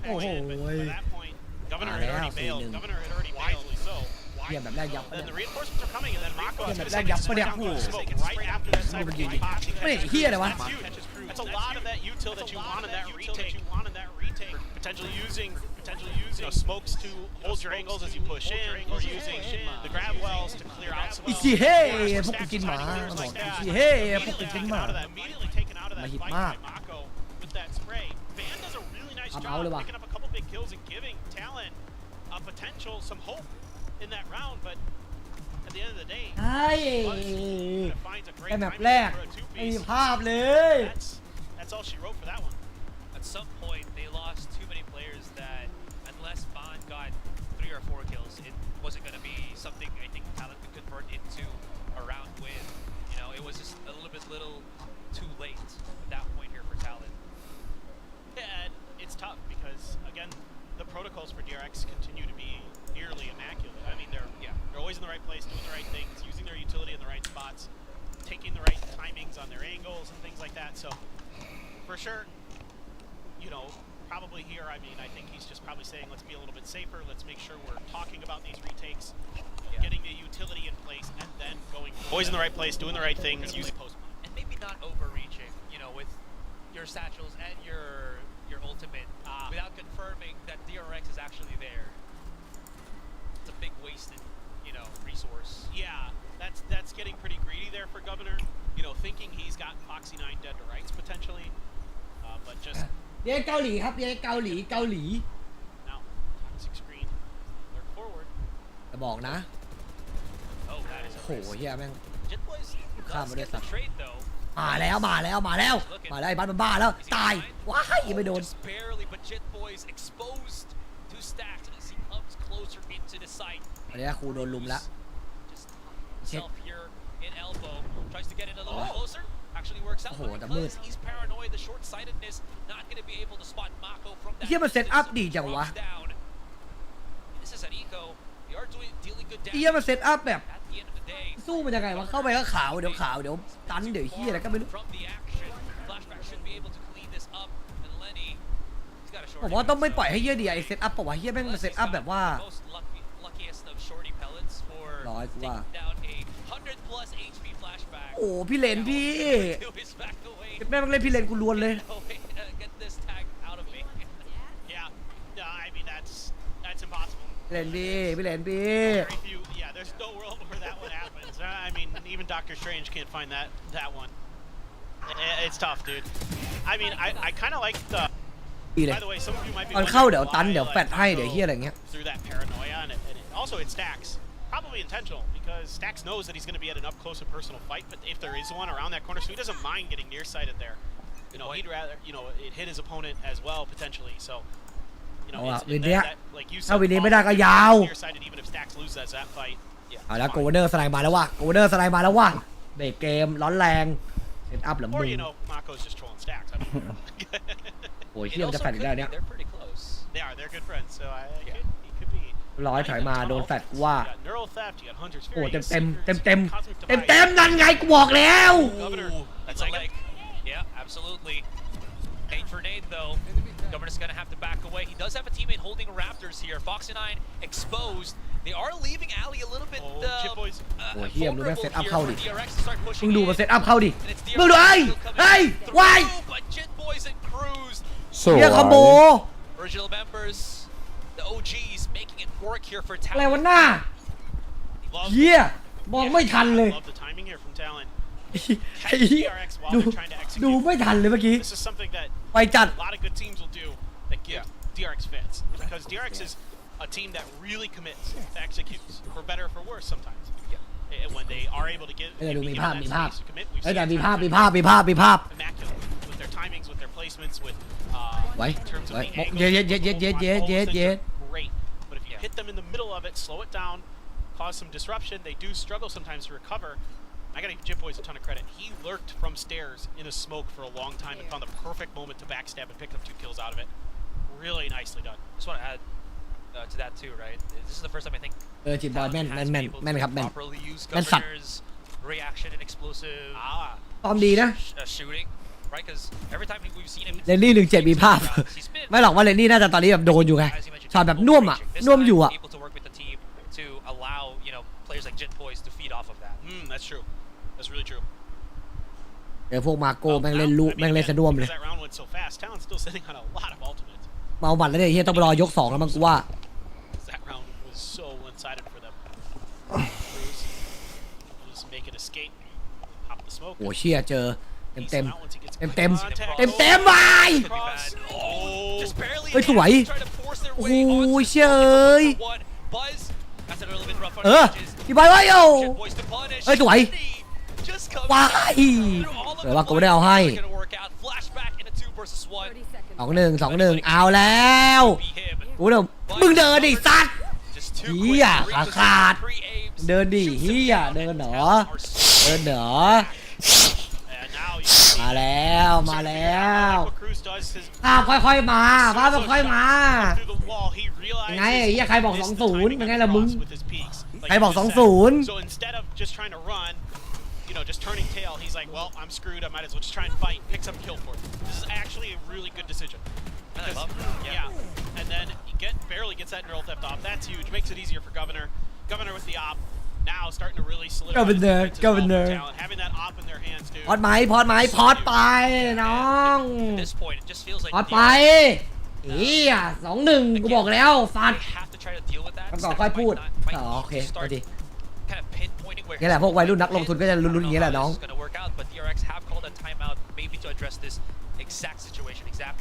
โอ้โห Governor had already bailed. Wisely so. เยี่ยมแบบแรกยับ Then the reinforcements are coming, and then Mako is going toแบบแรกยับปะเนี่ย smoke right after that side. ไม่ได้เฮียเลยวะ That's a lot of that util that you want in that retake. Potentially using smokes to hold your angles as you push in, or using the grab wells to clear out some. อีซีเฮ่พวกกูกินหมาบอกอีซีเฮ่พวกกูกินหมา Immediately taken out of that fight by Mako with that spray. Van does a really nice job picking up a couple big kills and giving Talon a potential, some hope in that round, but at the end of the day, ใช่แค่แบบแรกไม่มีภาพเลย that's all she wrote for that one. At some point, they lost too many players that, unless Bond got 3 or 4 kills, it wasn't going to be something I think Talon could convert into a round win. You know, it was just a little too late at that point here for Talon. Yeah, and it's tough because again, the protocols for DRX continue to be nearly immaculate. I mean, they're always in the right place, doing the right things, using their utility in the right spots, taking the right timings on their angles and things like that. So, for sure, you know, probably here, I mean, I think he's just probably saying, let's be a little bit safer. Let's make sure we're talking about these retakes, getting the utility in place, and then going. Always in the right place, doing the right things, using post. And maybe not overreaching, you know, with your satchels and your ultimate, without confirming that DRX is actually there. It's a big wasted, you know, resource. Yeah, that's getting pretty greedy there for Governor. You know, thinking he's got Foxy 9 dead to rights potentially, but just. เย้เกาหลีครับเย้เกาหลี Now, toxic screen, alert forward. จะบอกนะ Oh, that is โหเฮียแม่ง Jitboys ข้ามมา does ด้วย get สั the ตว์ trade though. มาแล้วไอ้บ้านมันบ้าแล้วตายว้ายไม่โดน Just barely, but Jitboys exposed to Stacks as he comes closer into the site. อันนี้ครูโดนลุมแล้ว Just himself here in elbow, tries to get in a little bit closer. Actually works out, but because he's paranoid, the short-sightedness, not going to be able to spot Mako from that. เฮียมันเซตอัพดีจังวะ This is an eco. They are dealing good เฮีย damage มันเซตอัพแบบ at the end of the day. สู้มันยังไงวะเข้าไปก็ขาวเดี๋ยวตันเดี๋ยวเฮียอะไรก็ไม่รู้ From the action, Flashback should be able to clean this up, and Lenny, he's got a short. ผมว่าต้องไม่ปล่อยให้เฮียดีไอเซตอัพปะวะเฮียแม่งมันเซตอัพแบบว่า Most luckiest of shorty pellets for ร้อยกูว่า taking down a 100+ HP Flashback. โอ้พี่เลนพี่ To his back away. แม่งเล่นพี่เลนกูล้วนเลย No way to get this tag out of me. Yeah, I mean that's impossible. พี่เลนพี่ Very few. Yeah, there's no world where that one happens. I mean, even Doctor Strange can't find that one. It's tough, dude. I mean, I kind of like the. ดีเลย By the way, some of you might be ตอนเข้า wondering เดี๋ยวตัน why, เดี๋ยวแฟดให้เดี๋ยวเฮียอะไรเงี้ย through that paranoia, and also it Stacks. Probably intentional because Stacks knows that he's going to be at an up close and personal fight, but if there is one around that corner, so he doesn't mind getting nearsighted there. You know, he'd rather, you know, it hit his opponent as well potentially. So, you know, it's, that, like you said, ถ้าวินนี้ไม่ได้ก็ยาว nearsighted even if Stacks loses that fight. เอาละโกเวอร์เนอร์สไลด์มาแล้วว่ะเบรกเกมร้อนแรงเซตอัพเหรอมึ Or ง you know, Mako's just trolling Stacks. I don't know. โอ้ยเฮียมันจะแฟดอีกแล้วเนี่ย They're pretty close. They're good friends. So he could be. ร้อยถอยมาโดนแฟดกูว่า You got Neural Theft, you got Hunter's โอ้ Fury, เต็ you ม got นั่นไงกูบอกแล้ว Governor. That's a leg. Yeah, absolutely. Nade for nade, though. Governor's going to have to back away. He does have a teammate holding Raptors here. Fox and 9 exposed. They are leaving Ali a little bit โอ้ยเฮียมึงแม่งเซตอัพ vulnerable เข้า here ดิ for DRX to start มึ pushing งดู in. มันเซตอัพเข้าดิ And it's มึงดู DRX ไอ้ still coming ไอ้วาย through, but Jit Boys and Cruz, เฮียคอมโบ original members, the OGs, making it work here for อะไร Talon. วะหน้าเหี้ยมองไม่ทันเลย Love the timing here from Talon. ไอ้เหี้ย DRX while ดู they're trying to execute. ดูไม่ทันเลยเมื่อกี้ This is something that ไปจัด a lot of good teams will do that give DRX fits because DRX is a team that really commits to executes for better or for worse sometimes. And when they are able to give เออดู be มี given ภาพ that มีภาพ space to commit, we've เอ้ย seen แต่มี time ภาพ and มี time ภาพมีภาพมีภาพ immaculate with their timings, with their placements, with ไว้ in terms of ไว้ the angles, เย็ดเย็ดเย็ดเย็ดเย็ดเย็ด all those เย็ด things เย็ด are great. But if you hit them in the middle of it, slow it down, cause some disruption, they do struggle sometimes to recover. I gotta give Jit Boys a ton of credit. He lurked from stairs in a smoke for a long time and found the perfect moment to backstab and pick up 2 kills out of it. Really nicely done. Just want to add to that too, right? This is the first time I think จิตบอยแม่น Talon แม่น has แม่น been able แม่น to ครับแม่น properly use แม่นสัตว์ Governor's reaction and explosive ตอมดีนะ shooting, right? Because every time we've seen him, เรนนี่17มีภาพ ไม่หรอกว่าเรนนี่น่าจะตอนนี้แบบโดนอยู่ไงช็อตแบบน่วมอ่ะ this น่วม time อยู่อ่ะ able to work with the team to allow players like Jit Boys to feed off of that. That's true. That's really true. เดี๋ยวพวกมาโก้แม่งเล่นลุแม่งเล่นสะดวมเลย Because that round went so fast, Talon's still sitting on a lot of ultimates. เมาบัตรแล้วเนี่ยเฮียต้องไปรอยก2แล้วมั้งกูว่า That round was so one-sided for them. Cruz will just make an escape, pop the smoke. โอ้เชี่ยเจอเต็มเต็ม Once he gets เต็มเต็ม contact. เต็มเต็มไป Oh, just barely. เฮ้ยสวย Trying to force their โอ้ way โห onto เชี่ยเอ้ย one. Buzz. That's a little bit rough on เออ edges. พี่บอยไว้โย Jit Boys to punish. เฮ้ยสวย Just comes ว้าย through all of เดี๋ยวว่ากูไม่ได้เอาให้ the gonna work out. Flashback in a 2 versus 1. 2-1 เอาแล้วกูเดี๋ยวมึงเดินดิสัตว์เฮียขาขาดเดินดิเฮียเดินเหรอเดินเหรอมาแล้วมาแล้วภาพค่อยๆมาภาพค่อยๆมายังไงไอ้เฮียใครบอก20เป็นไงล่ะมึงใครบอก20 So instead of just trying to run, just turning tail, he's like, well, I'm screwed. I might as well just try and fight, pick some kill for it. This is actually a really good decision. I love that. Yeah. And then he barely gets that neural theft off. That's huge. Makes it easier for Governor. Governor with the op. Now starting to really solidify. Governor. Having that op in their hands, dude. พอดไหมพอดไหมพอดไปน้อง At this point, it just feels like พอดไปเฮีย2-1กูบอกแล้วสัตว์ have to try to deal with that. คำตอบค่อยพูดอ๋อโอเคพอดี Kind of pinpointing where นี่แหละพวกวัยรุ่นนักลงทุนก็จะลุ้นๆอย่างนี้แหละน้อง it's going to work out, but DRX have called a timeout maybe to address this exact situation, exact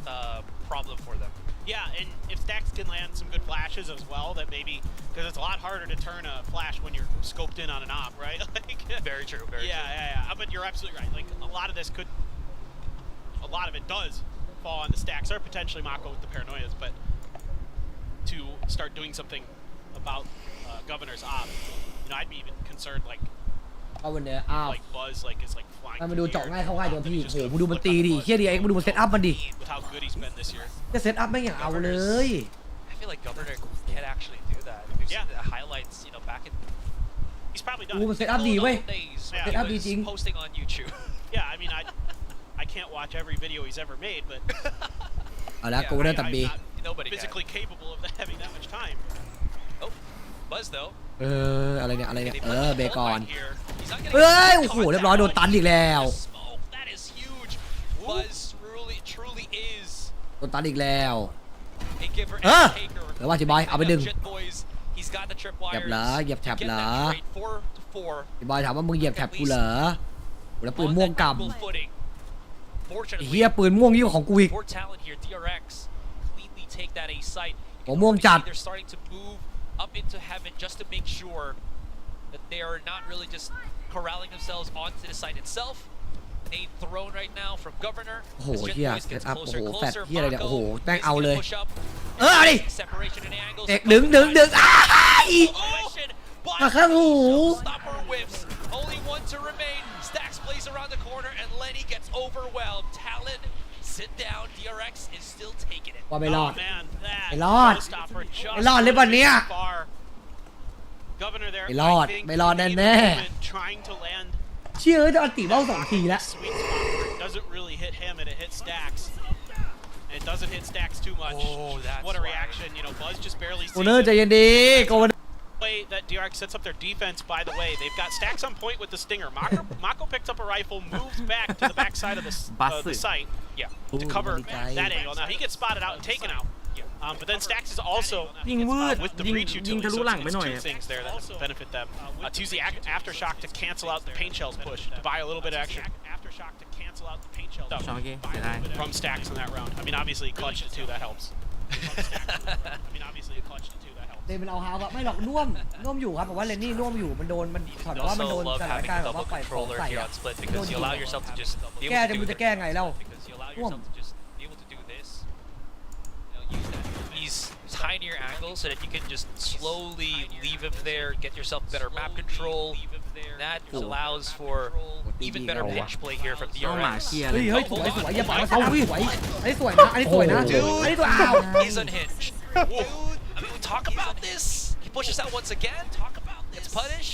problem for them. Yeah, and if Stacks can land some good flashes as well, that maybe because it's a lot harder to turn a flash when you're scoped in on an op, right? Very true. Very true. Yeah. But you're absolutely right. Like a lot of it does fall on the Stacks or potentially Mako with the paranoias, but to start doing something about Governor's op, I'd be even concerned like เอาวันเนี้ยอ้าว like Buzz is like flying. มันดูเจาะง่ายเข้าง่ายโดนพี่โอ้โหมึงดูมันตีดิเฮียดีเอ็กมึงดูมันเซตอัพมันดิ With how good he's been this year. จะเซตอัพไม่อย่างเอาเลย I feel like Governor can actually do that. We've seen the highlights, back in. He's probably done. กูมันเซตอัพดีเว้ยเซตอัพดีจริง Posting on YouTube. Yeah, I mean, I can't watch every video he's ever made, but เอาละกูเริ่มตัดบี Nobody physically capable of having that much time. Oh, Buzz though. อะไรเนี่ยเบคอนเฮ้ยโอ้โหเรียบร้อยโดนตันอีกแล้ว That is huge. Buzz truly is โดนตันอีกแล้ว a giver เออ and a taker. เดี๋ยวว่าจิบอยเอาไปดึง Jit Boys, he's got the เหยียบ tripwires. เหรอเหยียบแท็บ Get เหรอ that straight 4-4. จิบอยถามว่ามึงเหยียบแท็บกูเหรอแล้วปืนม่วงก Equal footing. ำ Fortunately, เฮียปืนม่วงยิ่งกว่าของกูอีก for talent here, DRX cleanly take that A site. ผมม่วงจัด They're starting to move up into heaven just to make sure that they are not really just corralling themselves onto the site itself. A thrown right now from Governor. โอ้โห As Jit เฮีย Boys เซต gets อัพโอ้ closer โห and แฟด closer. เฮียอะไรเนี่ยโอ้โห Mako แม่งเอาเลย push up. เอาดิ Separation and angles. เอกดึงอ้ายมาข้างหู Stopper whiffs. Only one to remain. Stacks plays around the corner and Lenny gets overwhelmed. Talon, sit down. DRX is still taking it. ว่าไม่รอด Oh man, that ไม่รอด showstopper just ไม่รอดเลยวันเนี้ย far. Governor there. ไม่รอด I think ไม่รอด in the แน่ moment trying to land ๆเชื่อจะอันติเบ้า2 ทีแล้ว sweet spot where it doesn't really hit him and it hits Stacks. And it doesn't hit Stacks too much. Oh, that's what a why. reaction. Buzz just barely โก sees เนอร์ it. ใจเย็นดีโกเนอร์ Way that DRX sets up their defense, by the way, they've got Stacks on point with the Stinger. Mako picks up a rifle, moves back to the backside of the site, to cover that angle. Now he gets spotted out and taken out. But then Stax is also with the breach utility, so it's two things there that benefit them. To use the aftershock to cancel out the pain shells push, to buy a little bit of extra aftershock to cancel out the pain shells from Stax in that round. I mean, obviously clutch it too, that helps. เดนมันเอาฮาวไม่หรอกน่วมอยู่ครับบอกว่าเลนนี่น่วมอยู่มันโดนมันถอดว่ามันโดนสถานการณ์แบบว่าปล่อยของใส่อะโดนแก้จะแก้ไงแล้วน่วม Tinier angle so that you can just slowly leave him there, get yourself better map control. That allows for even better pitch play here from DRX. เฮ้ยสวยอย่าบอกว่าสวยอันนี้สวยนะอันนี้สวยนะ He's unhinged. I mean, we talk about this. He pushes out once again. Talk about this. Gets punished.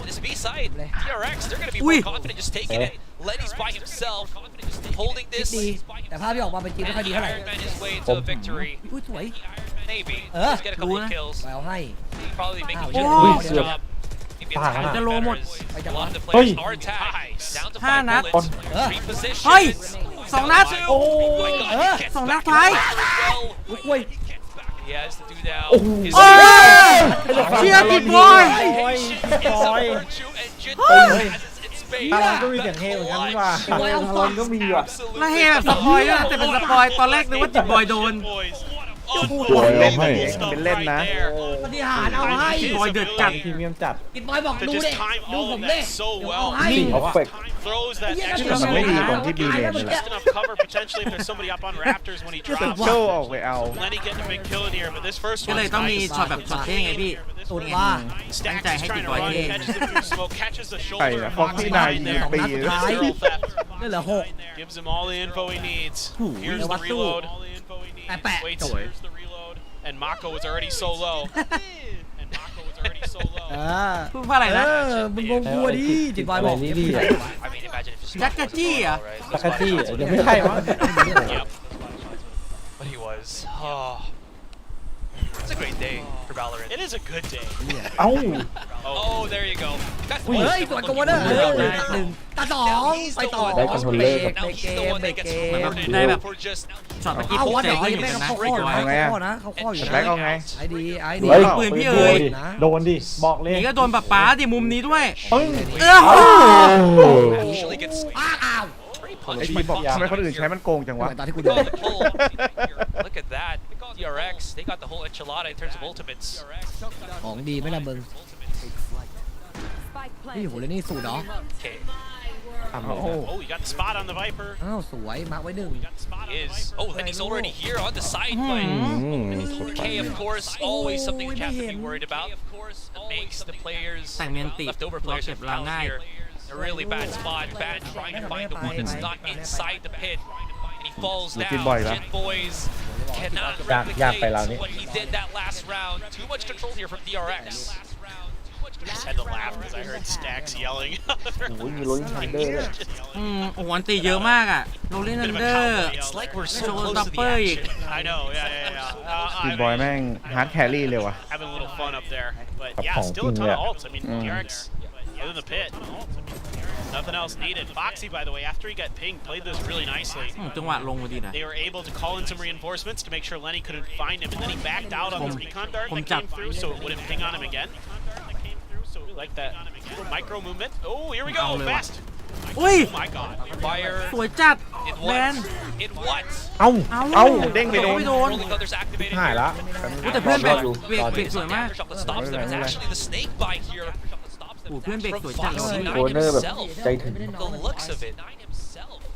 This B side, DRX, they're going to be more confident just taking it. Lenny's by himself, holding this. แต่ภาพที่ออกมาเป็นจริงไม่ค่อยดีเท่าไหร่ Ironman his way to a victory. สวย Maybe. Let's get a couple of kills. แล้วให้ Probably making a good job. จะโลหมด A lot of the players are tagged. Down to 5 bullets. Reposition. เฮ้ย2 นัด 2 นัดท้าย He has to do now. เชียร์ติดบอย ทารอนก็มีเสียงเฮเหมือนกันว่าทารอนก็มีว่ะ แล้วเฮแบบสปอยด้วยแต่เป็นสปอยตอนแรกนึกว่าติดบอยโดน เล่นเป็นเล่นนะ ปฏิหารเอาให้ บอยเดือดจัด พรีเมียมจัด กินบอยบอกดูดิดูผมดิเอาให้ เอาเฟก Throws that มันไม่ดีตรงที่บีเลนเลย just enough cover potentially if there's somebody up on Raptors when he ตึก drops. โชว์ออกไปเอา Lenny getting a big kill in here, but this first ก็ one เลยต้องมีช็อตแบบช็อตเท่ไงพี่ สุดว่า ตั้งใจให้ติดบอยเท่ catches him through smoke, catches the ใคร shoulder, นะฟอกที่นายยิงปี นี่เหลือ6 gives him all the info he needs. Here's the reload. แปะ Waits, here's the reload, and Mako was already so low. พูดว่าอะไรนะ มึงงงกูดิจิตบอยบอก จักรจี้อ่ะ ตะกะจี้ยังไม่ใช่มั้ง But he was. Oh. It's a great day for Valorant. It is a good day. เอ้า Oh, there you go. เฮ้ยสวนกันวะเนี่ย1ตา2ไปต่อ ได้คอนโทรลเลอร์ เบรกเกมได้แบบช็อตเมื่อกี้ เอา ปุ๊บ วะ เจ เดี๋ยว อก็อยู่ แม่ง กันนะ เขาข้อนะเขาข้ออยู่ แบ็คเอาไง ไอ้ดี เฮ้ยปืนพี่เอ๋ย โดนดิบอกเลย นี่ก็โดนแบบป๋าดิมุมนี้ด้วย ปึ้ง Actually gets อ้าว ไอ้ทีมบอกทำไมคนอื่นใช้มันโกงจังวะ ตอนที่กูโดน Look at that. DRX, they got the whole enchilada in terms of ultimates. ของดีไหมล่ะมึงนี่โหเลยนี่สูตรเหรอ Okay. Oh, you got the spot on the Viper. อ้าวสวยมาไว้1 Oh, and he's already here on the side plane. K, of course, always something we have to be worried about. It makes the players, แต่งเมียนติ leftover เรา players เก็บ from เรา Pal ง่าย here. A really bad spot. Bad trying to find the one that's not inside the pit. And he falls down. Jin Boys cannot replicate what he did that last round. Too much control here from DRX. I just had to laugh because I heard Stax yelling. โอ้ยมีโรลลิ่งทันเดอร์ด้วย โอ้โหอันตีเยอะมากอ่ะโรลลิ่งอันเดอร์ It's like we're โช so ว์ close ดับ to เบิ the ลอีก action. I know, yeah. ทีมบอยแม่งฮาร์ดแครี่เลยว่ะ Having a little fun up there. But yeah, still a ton of ults. I mean, DRX, other than the pit, nothing else needed. Foxy, by the way, after he got pinged, played this really nicely. จังหวะลงพอดีนะ They were able to call in some reinforcements to make sure Lenny couldn't find him, and then he backed out on the recon dart that came through, so it wouldn't ping on him again. So we like that micro movement. Oh, here we go, fast. อุ้ย Oh my god. Fire. สวยจัด In แบน what? In what? เอ้า เอา เด้งไปโดน ไม่โดน Rolling Thunders activated หาย here. ละ แต่เพื่อนเบรกสวยมาก Aftershock that stops them. It's actually the snake bite here. โอ้เพื่อนเบรกสวยจัดเลย Foxy โคเนอร์แบบใจถึง The looks of it.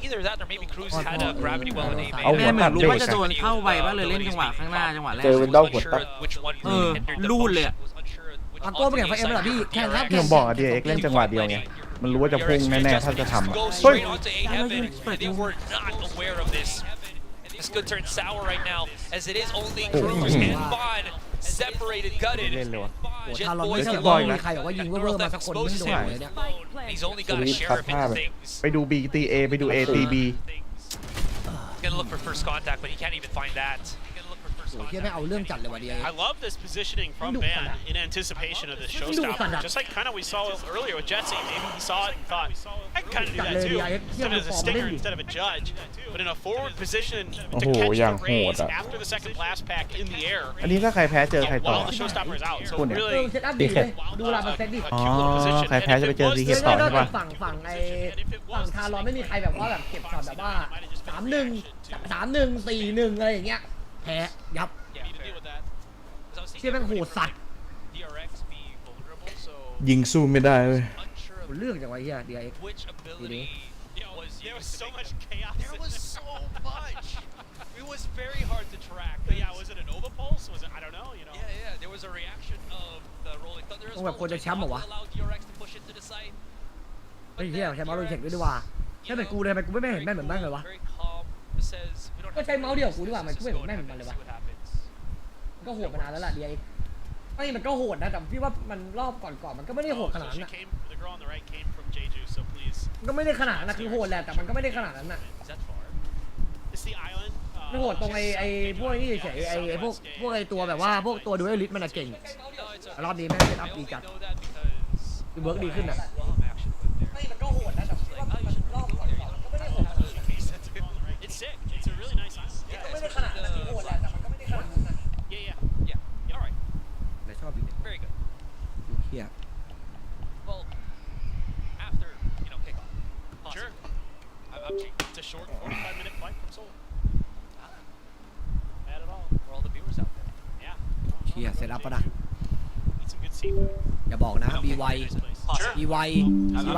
Either that or maybe Cruz had a gravity well enabled. เอาหั แม่ ว เหมื ตั อ ด นรู้ เบร ว่าก จะโดนเข้าไปว่าเลยเล่นจังหวะข้างหน้าจังหวะแรก เจอเป็นดอกหัวตัด Which one เออรูดเลยอะ อันโก้เป็นอย่างไฟเอ็มเหรอพี่แค่นั้น ที่ผมบอกอะDRX เล่นจังหวะเดียวไง มันรู้ว่าจะพุ่งแน่ๆถ้าจะทำอะ Go เฮ้ย straight onto A heaven. They were not aware of this. This could turn sour right now, as it is only Cruz and Bond separated, gutted. เล่นเลยวะ ทารอนไม่ Boys ใช่ alone. มีใครบอกว่ายิงเวอร์มาสักคนไม่โดนเลยเนี่ย He's only got a sheriff in things. ไปดู B ตี A ไปดู A ตี B He's gonna look for first contact, but he can't even find that. โอ้ยไม่เอาเรื่องจัดเลยว่ะดี I love this positioning from Van in anticipation of this showstopper. Just like kind of we saw earlier with Jetsy. Maybe he saw it and thought, I kind of do that too. Instead of as a stinger, instead of a judge, but in a forward position to catch the raise after the second blast pack in the air. อันนี้ถ้าใครแพ้เจอใครต่อ While the showstopper is out, so คุณเนี่ย really เซตอัพดีเลยดูลาเซตดิ อ๋อใครแพ้จะไปเจอซีเคต่อใช่ปะ ฝั่งไอ้ฝั่งทารอนไม่มีใครแบบว่าแบบเก็บช็อตแบบว่า3-1 4-1อะไรอย่างเงี้ยแพ้ยับเชี่ยแม่งโหดสัตว์ ยิงสู้ไม่ได้เลย เรื่องจากไว้เฮียเดียเอ็กทีนี้ There was so much chaos. There was so much. It was very hard to track. But yeah, was it an Nova Pulse? Was it? I don't know. You know. Yeah, there was a reaction of the Rolling Thunder as ต้องแบบควรจะแชมป์เหรอวะ allow DRX to push into the site. เฮ้ยเฮียใช้เมาส์โดนเช็คด้วยดีกว่าใช่เป็นกูเลยทำไมกูไม่เห็นแม่นเหมือนบ้างเลยวะ Very calm. Says we don't ก็ have ใช้เมาส์เดียวกูดีกว่า to มันกูไม่เห็นแม่นเหมือนมันเลยวะ see what happens. ก็โหดมานานแล้วล่ะเดียเอ็กไม่มันก็โหดนะแต่พี่ว่ามันรอบก่อนๆมันก็ไม่ได้โหดขนาดนั้น She นะ came. The girl on the right came from Jeju, so please. มันก็ไม่ได้ขนาดนั้นนะคือโหดแหละแต่มันก็ไม่ได้ขนาดนั้นน่ะ Is that far? It's the island. มันโหดตรงไอ้พวกนี้เฉยๆไอ้พวกไอ้ตัวแบบว่าพวกตัวดูเอลิทมันเก่งรอบนี้แม่งเซตอัพดีจัดคือเวิร์กดีขึ้นอ่ะไม่มันก็โหดนะแต่พี่ว่ามันรอบก่อนๆมันก็ไม่ได้โหดขนาดนั้น It's sick. It's a really nice island. ก็ไม่ได้ขนาดนั้นคือโหดแหละแต่มันก็ไม่ได้ขนาดนั้นนะ Yeah. All right. แต่ชอบดีเนี่ย Very good. ดูเฮีย Well, after kickoff. Sure. I'm cheap. It's a short 45-minute flight from Seoul. Bad at all. For all the viewers out there. Yeah. เฮียเซตอัพปะนะ Eat some good seafood. อย่าบอกนะ BY BY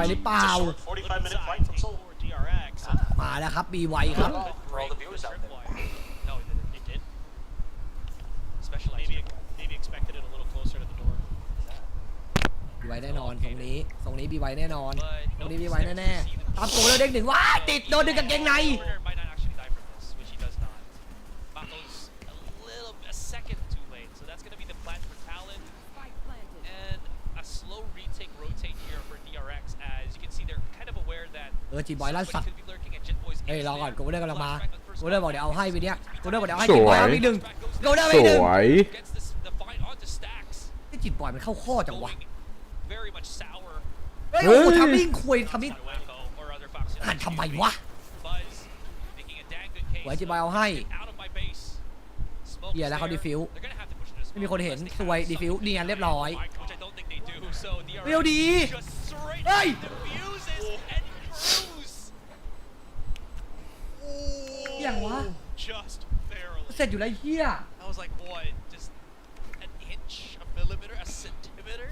หรือเปล่า It's a short 45-minute flight from Seoul or DRX. มาแล้วครับ BY ครับ For all the viewers out there. No, It did. Specialized. Maybe expected it a little closer to the door. BY แน่นอนตรงนี้ BY แน่นอนตรงนี้ BY แน่ๆตามตัวแล้วเด้งหนึ่งว้าติดโดนดึงกางเกงใน Corner might not actually die from this, which he does not. Mako's a second too late, so that's going to be the plan for Talon. And a slow retake rotate here for DRX, as you can see they're kind of aware that จีบอยลั่นสัตว์ could be lurking at Jit Boy's เฮ้ยรอก่อนกูได้กำลังมา first กูได้บอกเดี๋ยวเอาให้ไปเนี้ยกูได้บอกเดี๋ยวเอาให้ ส จีบ ว อย ย เอาอีกหนึ่งกูได้ไป ส อีกหนึ่ง วย gets the fight onto Stacks. ที่จีบอยมันเข้าข้อจังวะ Very much sour. เฮ้ยโอ้โหทำมิ่งคุยทำมิ่ง Wacko or other Fox. อ่านทำไมวะ Buzz making a dang good case. ไว้จีบอยเอาให้ Out of my base. เฮียแล้วเขาดีฟิว They're gonna have to push into ไม่มีคนเห็นสวยดีฟิวเนียนเรียบร้อย which I don't think they do. So DRX เรียวดี just straight เฮ้ย defuses and cruise. อย่างวะ Just barely. เสร็จอยู่แล้วเฮีย I was like, what? Just an inch, a millimeter, a centimeter?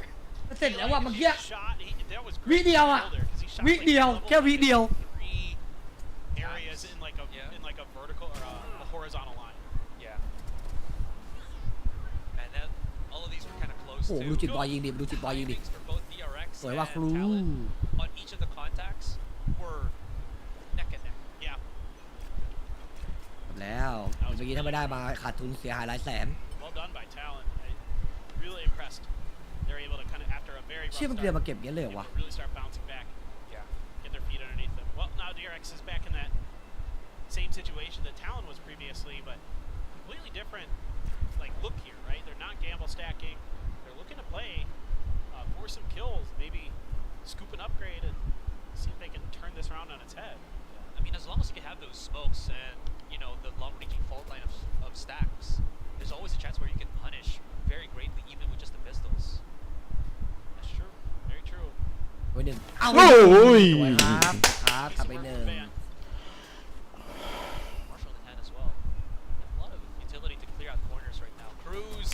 เสร็จแล้วว่ะเมื่อกี้ Shot. That was วิ great. เดียวอ่ะ Because he shot วิ like เดียว level แค่วิเดียว three areas in like a vertical or a horizontal line. Yeah. And then all of these were kind of close โอ้โห to. ดูจิตบอยยิงดิดูจิตบอยยิงดิ For both DRX สวยว่ะ and ครู Talon on each of the contacts were neck and neck. Yeah. แล้วเมื่อกี้ถ้าไม่ได้มาขาดทุนเสียหายหลายแสน Well done by Talon. Really impressed. They're able to kind of after a very rough เชี่ยมัน start, เรียนมาเก็บเงี้ยเลยเหรอวะ really start bouncing back. Yeah. Get their feet underneath them. Well, now DRX is back in that same situation that Talon was previously, but completely different like look here, right? They're not gamble stacking. They're looking to play for some kills, maybe scoop an upgrade and see if they can turn this around on its head. I mean, as long as you can have those smokes and the long-reaching fault line of Stacks, there's always a chance where you can punish very greatly, even with just the pistols. That's true. Very true. ไปหนึ่งเอา โอ้ย สวยครับครับกลับไปหนึ่ง Marshall in the hand as well. A lot of utility to clear out corners right now. Cruz,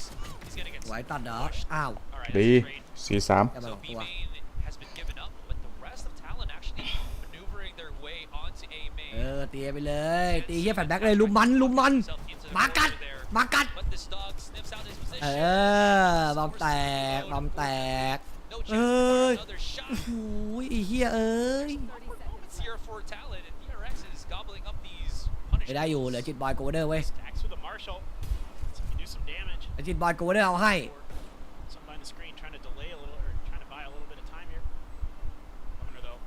he's gonna get สวยตัดดอกอ้าว All right, ดี that's a trade. 4-3 จะมา So สอง B ตัว main has been given up, but the rest of Talon actually maneuvering their way onto A เอ main. อตีไปเลยตีเฮียแฟนแบ็กเลยลุมมัน มากัด But this dog sniffs out his เอ position. บอมแตกบอมแตก No เอ้ย chance for another shot. โอ้โหไอ้เฮียเอ้ย Moments here for Talon, and DRX is gobbling up these ไม่ได้อยู่เหลือจิตบอยโกเดอร์เว้ย Stacks with a Marshall. So you can do some damage. เหลือจิตบอยโกเดอร์เอาให้ Some behind the screen trying to delay a little or trying to buy a little bit of time here. Governor though.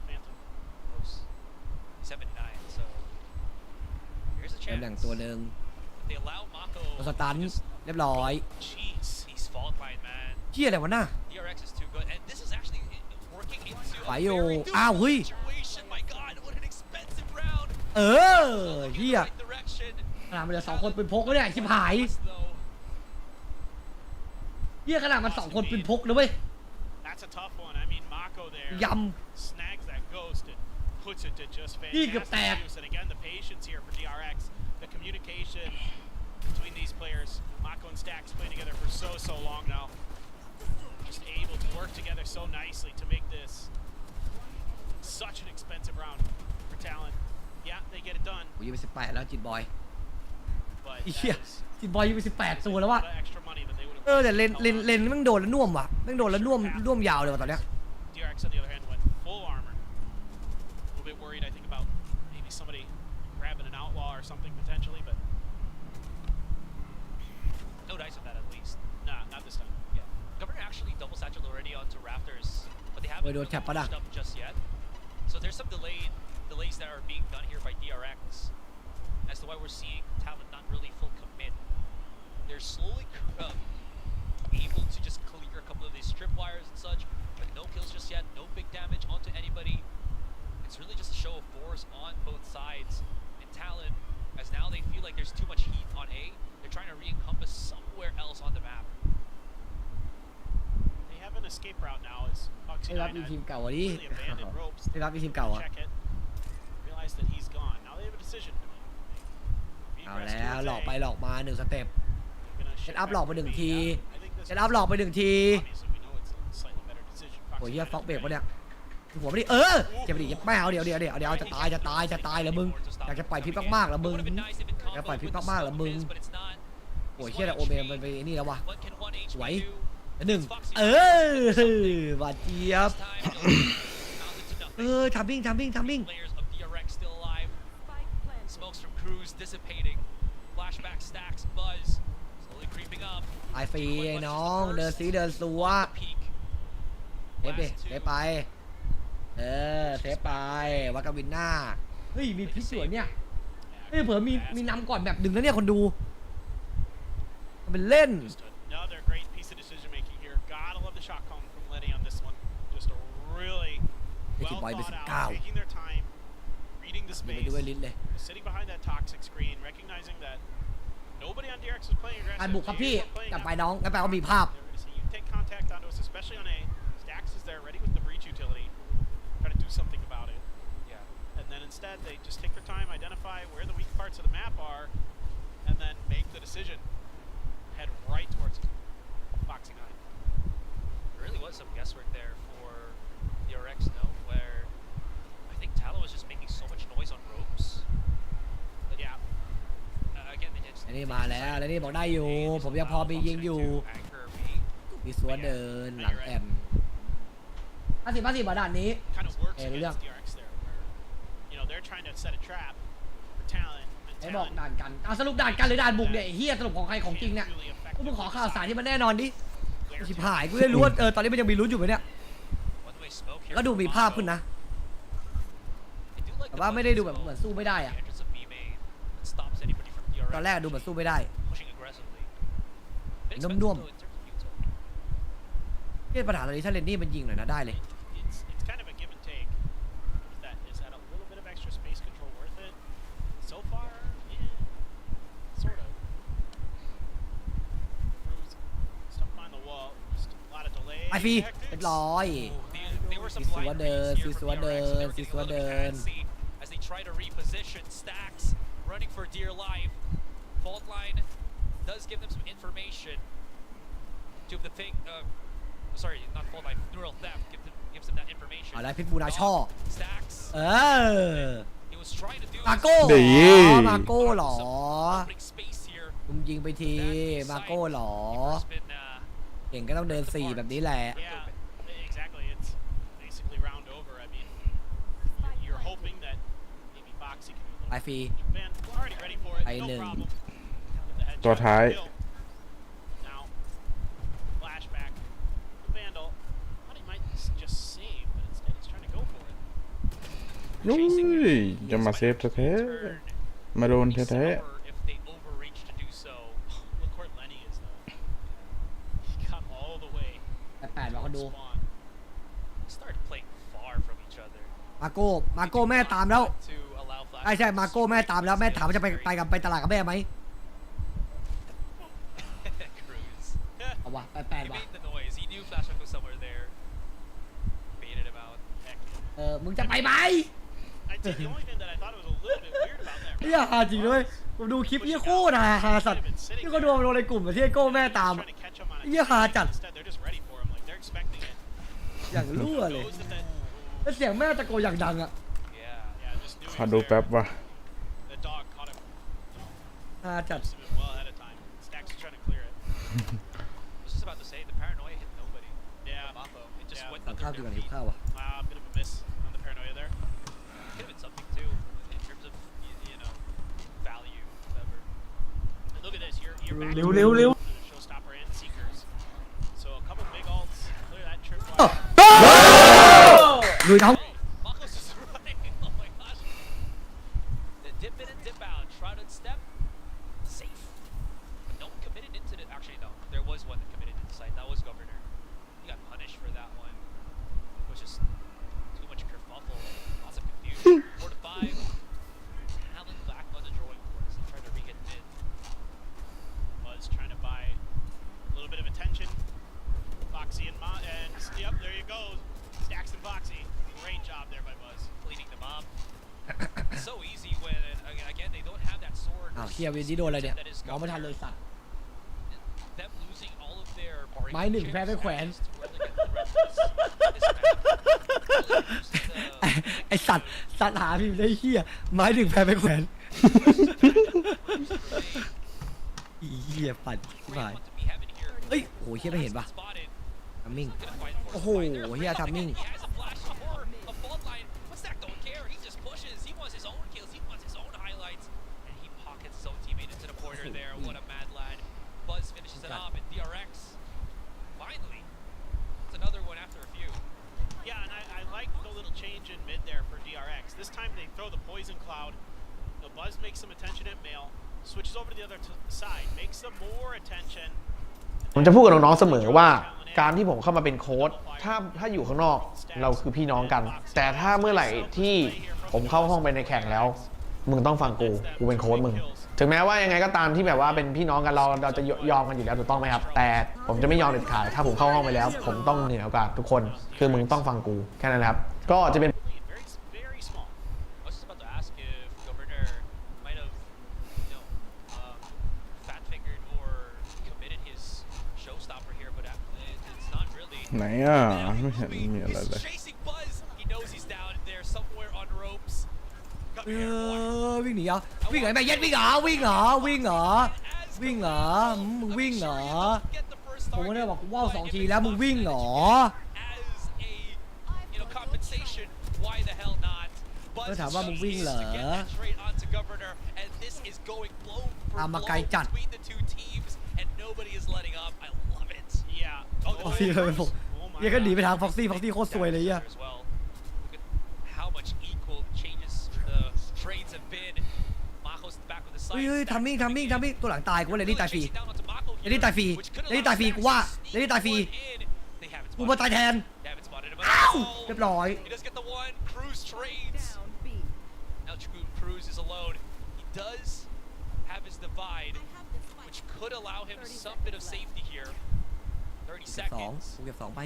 Phantom. Close. 79, so here's a ตำแหน่ง chance. ตัวหนึ่ง They allow Mako ตัวสตันเรียบร้อย Jeez. He's fault line, man. เฮียอะไรวะน่ะ DRX is too good, and this is actually working ไปอยู่อ้าวเฮ้ยเฮียขนาดมันเหลือ2 คนปืนพกแล้วเนี่ยชิบหายเฮียขนาดมัน2 คนปืนพกนะเว้ยยำนี่เกือบแตก between these players. Mako and Stacks playing together for so long now. Just able to work together so nicely to make this such an expensive round for Talon. Yeah, they get it done. กูยิงไป18แล้วจิตบอย But เฮียจิตบอยยิงไป18ตัวแล้ววะ extra money that they would have. แต่เลนมันโดนแล้วน่วมว่ะมันโดนแล้วน่วมยาวเลยว่ะตอนเนี้ย DRX on the other hand went full armor. A little bit worried, I think, about maybe somebody grabbing an outlaw or something potentially, but. No dice on that at least. Nah, not this time. Yeah. Governor actually double satchel already onto Raptors, but they haven't pushed up just yet. So there's some delays that are being done here by DRX as to why we're seeing Talon not really full commit. They're slowly able to just clear a couple of these strip wires and such, but no kills just yet, no big damage onto anybody. It's really just a show of force on both sides. And Talon, as now they feel like there's too much heat on A, they're trying to re-encompass somewhere else on the map. They have an escape route now as Pubg+ได้รับมีทีมเก่าอ่ะดิ completely abandoned ropes. ได้รับมีทีมเก่าอ่ะ Check it. Realize that he's gone. Now they have a decision to make. เอาแล้วหลอกไปหลอกมา1 สเต็ปเซตอัพหลอกไป1 ทีเซตอัพหลอกไป1 ทีโอ้ยเฮียฟ็อกเบรกปะเนี่ยหัวไม่ดีเจ็บไปดิไม่เอาเดี๋ยวจะตายแล้วมึงอยากจะปล่อยพิษมากๆแล้วมึงอยากจะปล่อยพิษมากๆแล้วมึงโอ้ยเฮียแต่โอเมนมันไปนี่แล้ววะสวย1บาดเจี๊ยบทัมมิ่ง Smokes from Cruz dissipating. Flashback Stacks Buzz slowly creeping up. ไอฟรีไอ้น้องเดินสัวเซฟไปเซฟไปวากาวินหน้าเฮ้ยมีพิษสวนเนี่ยเฮ้ยเผื่อมีนำก่อนแบบ1แล้วเนี่ยคนดูเป็นเล่น Another great piece of decision making here. Gotta love the shot call from Lenny on this one. Just a really well thought out, taking their time, reading the space, sitting behind that toxic screen, recognizing that nobody on DRX is playing aggressive. การบุกครับพี่กลับไปน้องกลับไปเอามีภาพ You take contact onto us, especially on A. Stacks is there, ready with the breach utility. Try to do something about it. Yeah. And then instead, they just take their time, identify where the weak parts of the map are, and then make the decision. Head right towards boxing eye. There really was some guesswork there for DRX, though, where I think Talon was just making so much noise on ropes. But yeah. Again, they just. อันนี้มาแล้วแล้วนี่บอกได้อยู่ผมยังพอมียิงอยู่มีสวนเดินหลังแอม50บาทด่านนี้ Kind of works against DRX there, where you know they're trying to set a trap for Talon. ไอ้บอกด่านกันเอาสรุปด่านกันหรือด่านบุกเนี่ยไอ้เฮียสรุปของใครของจริงเนี่ยกูมึงขอข่าวสารที่มันแน่นอนดิชิบหายกูได้รู้ว่าตอนนี้มันยังมีลุ้นอยู่ไหมเนี่ยก็ดูมีภาพขึ้นนะแต่ว่าไม่ได้ดูแบบเหมือนสู้ไม่ได้อะตอนแรกดูเหมือนสู้ไม่ได้นุ่มๆนี่ปัญหาตอนนี้ถ้าเลนนี่มันยิงหน่อยนะได้เลย It's kind of a give and take. That is that a little bit of extra space control worth it? So far, yeah, sort of. Cruz stuck behind the wall. Just a lot of delay. ไอฟีเรียบร้อยซีซัวเดิน As they try to reposition Stacks running for dear life. Fault line does give them some information to the thing. Sorry, not fault line. Neural theft gives them that information. อะไรพิษบูนาช่อ Stacks. He was trying to do. มาโก้หรอลุงยิงไปทีมาโก้หรอเก่งก็ต้องเดิน4แบบนี้แหละ Yeah, exactly. It's basically round over. I mean, you're hoping that maybe Boxy can do a little. ไอฟี Man, already ready for it. No problem. ตัวท้าย Now, flashback. The Vandal. Thought he might just save, but instead he's trying to go for it. ยุ้ยจะมาเซฟแท้ๆมาโดนแท้ If they overreach to do so. Look where Lenny is though. He got all the way. 8 มาเขาดู Started playing มาโก้แม่ตามแล้วใช่มาโก้แม่ตามแล้วแม่ถามว่าจะไปตลาดกับแม่ไหมเอาวะไปว่ะมึงจะไปไหมเฮียฮาจริงด้วยผมดูคลิปเฮียโคตรฮาสัตว์ที่เขาดูลงในกลุ่มที่ไอ้โก้แม่ตามเฮียฮาจัดอย่างรั่วเลยแล้วเสียงแม่ตะโกนอย่างดังอ่ะ ขอดูแป๊บว่ะ จัดข้าวกินกันหิวข้าวอ่ะเร็วลุยท้องเฮียวีดีโดนอะไรเนี่ยมองไม่ทันเลยสัตว์ไม้หนึ่งแพ้ไปแขวนไอสัตว์หาพี่ได้เฮียไม้หนึ่งแพ้ไปแขวนเฮียปั่นชิบหายเฮ้ยโหเฮียไม่เห็นปะทัมมิ่งโอ้โหเฮียทัมมิ่งThis time they throw the poison cloud. The Buzz makes some attention at male, switches over to the other side, makes some more attention. ผมจะพูดกับน้องๆเสมอว่าการที่ผมเข้ามาเป็นโค้ชถ้าอยู่ข้างนอกเราคือพี่น้องกันแต่ถ้าเมื่อไหร่ที่ผมเข้าห้องไปในแข่งแล้วมึงต้องฟังกูเป็นโค้ชมึงถึงแม้ว่ายังไงก็ตามที่แบบว่าเป็นพี่น้องกันเราจะยอมกันอยู่แล้วถูกต้องไหมครับแต่ผมจะไม่ยอมเด็ดขาดถ้าผมเข้าห้องไปแล้วผมต้องเหนือกว่าทุกคนคือมึงต้องฟังกูแค่นั้นครับก็จะเป็นไหนอ่ะไม่เห็นมีอะไรเลยวิ่งหนีเหรอวิ่งไหนแม่เย็ดวิ่งเหรอมึงวิ่งเหรอผมก็ได้บอกว่าว2 ทีแล้วมึงวิ่งเหรอก็ถามว่ามึงวิ่งเหรอตามมาไกลจัดฟ็อกซี่เลยผมยังก็หนีไปทางฟ็อกซี่โคตรสวยเลยอ่ะเฮ้ยทัมมิ่งตัวหลังตายกูว่าเลดี้ตายฟรีกูว่าเลดี้ตายฟรีกูมาตายแทนอ้าวเรียบร้อยกูเก็บ 2ไป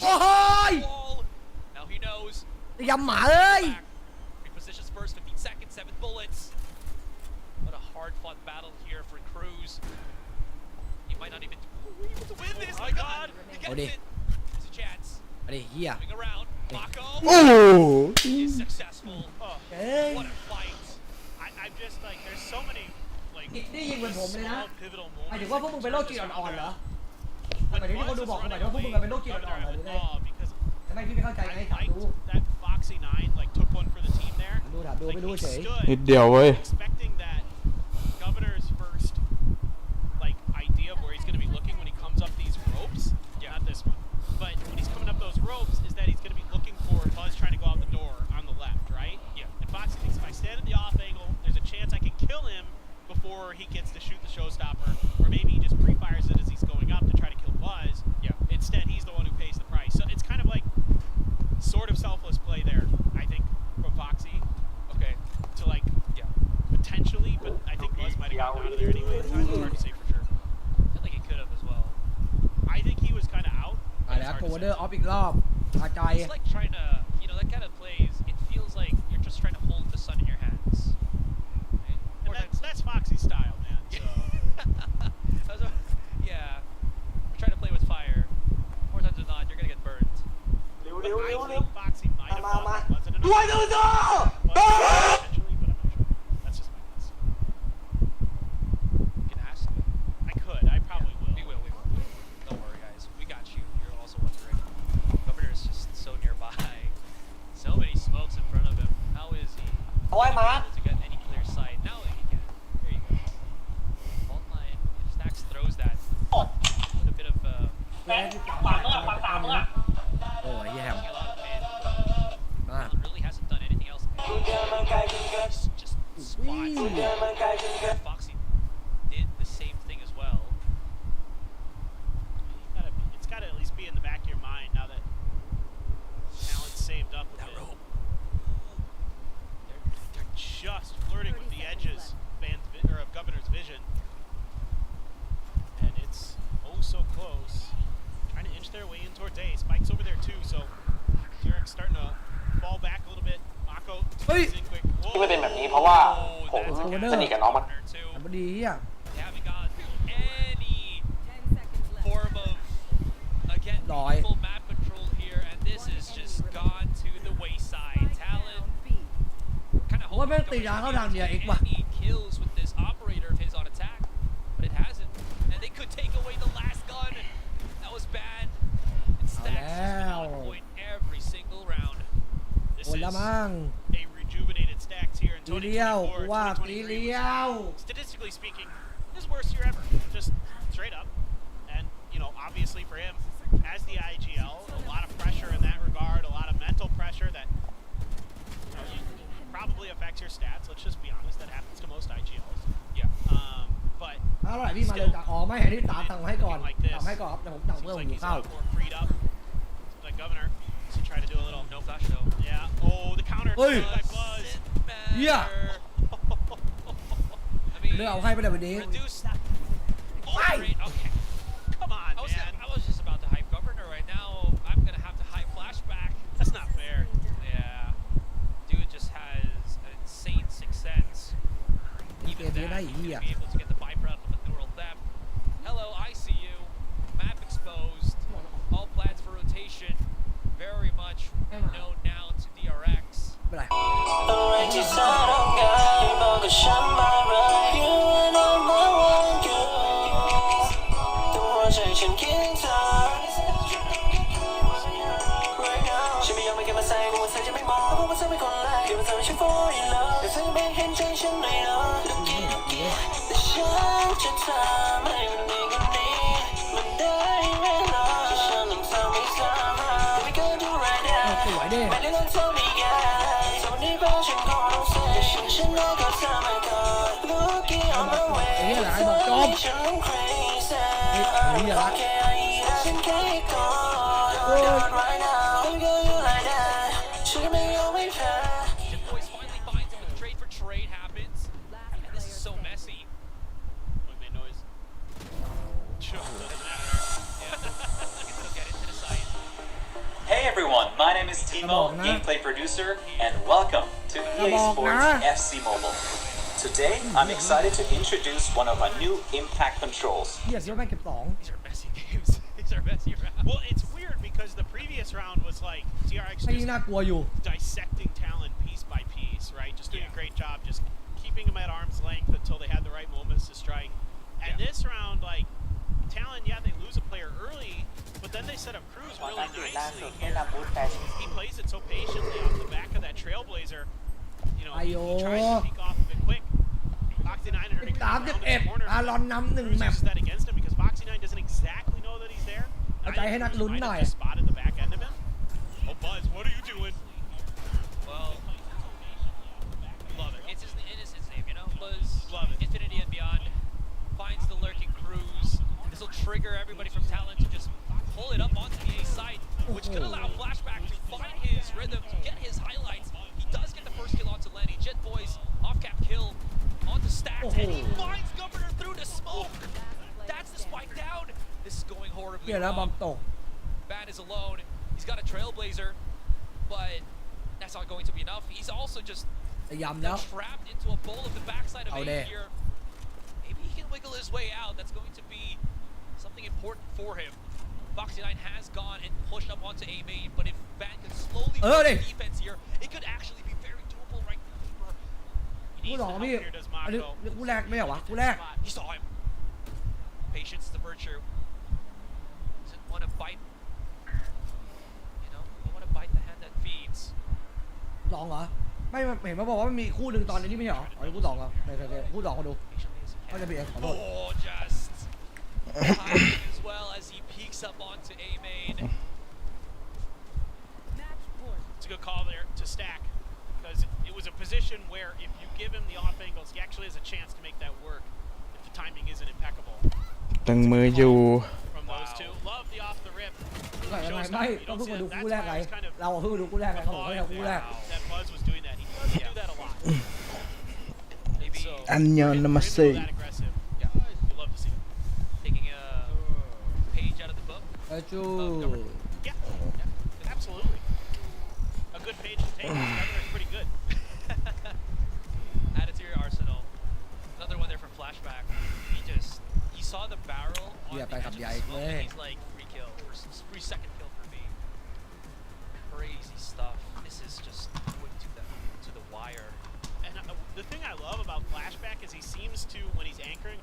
โอ้ยยำหมาเอ้ยเอาดิเฮียโอ้นี่ยิงเหมือนผมเลยนะหมายถึงว่าพวกมึงเป็นโรคจิตอ่อนๆเหรอหมายถึงที่เขาดูบอกหมายถึงว่าพวกมึงเป็นโรคจิตอ่อนๆหรือไงทำไมพี่ไม่เข้าใจไงถามดูไม่รู้เฉยนิดเดียวเว้ยBefore he gets to shoot the showstopper, or maybe he just pre-fires it as he's going up to try to kill Buzz. Yeah. Instead, he's the one who pays the price. So อีกรอบพาใจ It's like trying to, that kind of plays. It feels like you're just trying to hold the sun in your hands. Right? That's Foxy's style, man. So. Yeah, we're trying to play with fire. More times than not, you're gonna get burned. Foxy might have thought that wasn't enough. Potentially, but I'm not sure. That's just my guess. You can ask. I could. I probably will. We will. Don't worry, guys. We got you. You're also wondering. Governor is just so nearby. So many smokes in front of him. How is he able to get any clear sight? Now he can. There you go. Fault line. If Stacks throws that, put a bit of โอ้ยแย่ a lot of man. Talon really hasn't done anything else. Just spots. Foxy did the same thing as well. It's got to at least be in the back of your mind now that Talon's saved up a bit. They're just flirting with the edges of Governor's vision. And it's oh so close. Trying to inch their way in towards A. Spike's over there too, so Derek's starting to fall back a little bit. Mako is in quick. ที่มันเป็นแบบนี้เพราะว่าผมสนิทกับน้องมัน แต่พอดีอ่ะ They haven't got any form of, again, full map control here, and this has just gone to the wayside. Talon kind of hoping any kills with this operator of his on attack, but it hasn't. And they could take away the last gun. That was bad. And Stacks has been on point every single round. This is a rejuvenated Stacks here in 2024. Statistically speaking, his worst year ever. Just straight up. And, obviously for him, as the IGL, a lot of pressure in that regard, a lot of mental pressure that probably affects your stats. Let's just be honest, that happens to most IGLs. Yeah. But เอาล่ะพี่มาเลยจ้ะอ๋อไม่ให้ที่ตาสั่งให้ก่อนสั่งให้ก่อนครับแต่ผมสั่งเพื่อผมอยู่ข้าว freed up. Like Governor, he tried to do a little no flash though. Yeah. Oh, the counter. Hey. By Buzz. Yeah. เลือกเอาให้ไปแต่วันนี้ Okay. Come on, man. I was just about to hype Governor right now. I'm gonna have to hype flashback. That's not fair. Yeah. Dude just has an insane sixth sense. Even that, he's gonna be able to get the byproduct of a neural theft. Hello, I see you. Map exposed. All plans for rotation. Very much known now to DRX. ไม่เป็นไร สวยดิไอ้เหี้ยหลายบอกจบไอ้เหี้ยละโอ้ย Boys finally finds him, but the trade for trade happens. And this is so messy. What made noise? Sure, doesn't matter. Yeah. You can still get into the site. Hey everyone, my name is Timo, gameplay producer, and welcome to EA Sports FC Mobile. Today, I'm excited to introduce one of our new impact controls. เหี้ยเดี๋ยวแม่งเก็บสอง These are messy games. These are messy rounds. Well, it's weird because the previous round was like DRX ไม่น่ากลัวอยู่ dissecting Talon piece by piece, right? Just doing a great job, just keeping them at arm's length until they had the right moments to strike. And this round, like, Talon, yeah, they lose a player early, but then they set up Cruz really nicely here. He plays it so patiently off the back of that Trailblazer. He tries to peek off of it quick. Foxy 9 under the corner. อารอนนำหนึ่งแมป Uses that against him because Foxy 9 doesn't exactly know that he's there. เอาใจให้นักลุ้นหน่อย Just spotted the back end of him. Oh, Buzz, what are you doing? Well, love it. It's his name, Buzz. Love it. Infinity and Beyond finds the lurking Cruz. This will trigger everybody from Talon to just pull it up onto the A side, which could allow Flashback to find his rhythm, to get his highlights. He does get the first kill onto Lenny. Jet Boys, off-cap kill onto Stacks, and he finds Governor through the smoke. That's the spike down. This is going horribly เหี้ยแล้วบอม wrong. ตก Bat is alone. Trailblazer, but that's not going to be enough. He's also just ย้ำแล้ว trapped into a bowl of the backside of Out A there. here. Maybe he can wiggle his way out. That's going to be something important for him. Vct has gone and pushed up onto A main, but if Ban can slowly work the defense here, it could actually be very doable right now for. คู่สองพี่อันนี้คู่แรกไม่เหรอวะคู่แรก He saw him. Patience the virtue. Doesn't want to bite. You know, don't want to bite the hand that feeds. สองเหรอไม่เห็นมาบอกว่ามันมีคู่หนึ่งตอนนี้ไม่ใช่เหรออ๋อคู่สองเหรอโอเคคู่สองมาดูเขาจะเปลี่ยนขอโทษ Oh, just as well as he peeks up onto A main. It's a good call there to stack because it was a position where if you give him the off angles, he actually has a chance to make that work if the timing isn't impeccable. ตึงมืออยู่ From those two, love the off the rip. ไม่ก็เพิ่งมาดูคู่แรกไงเราเพิ่งมาดูคู่แรกไงเขาบอกว่าคู่แรก That Buzz was doing that. He doesn't do that a lot.อันยอนนามาเซ That aggressive. Yeah, we love to see it. Taking a page out of the book. จู Yeah, absolutely. A good page to take. Governor's pretty good. Add it to your arsenal. Another one there from Flashback. He saw the barrel on the edge of the smoke and he's like, free kill, free second kill for me. Crazy stuff. This is just going to the wire. And the thing I love about Flashback is he seems to, when he's anchoring,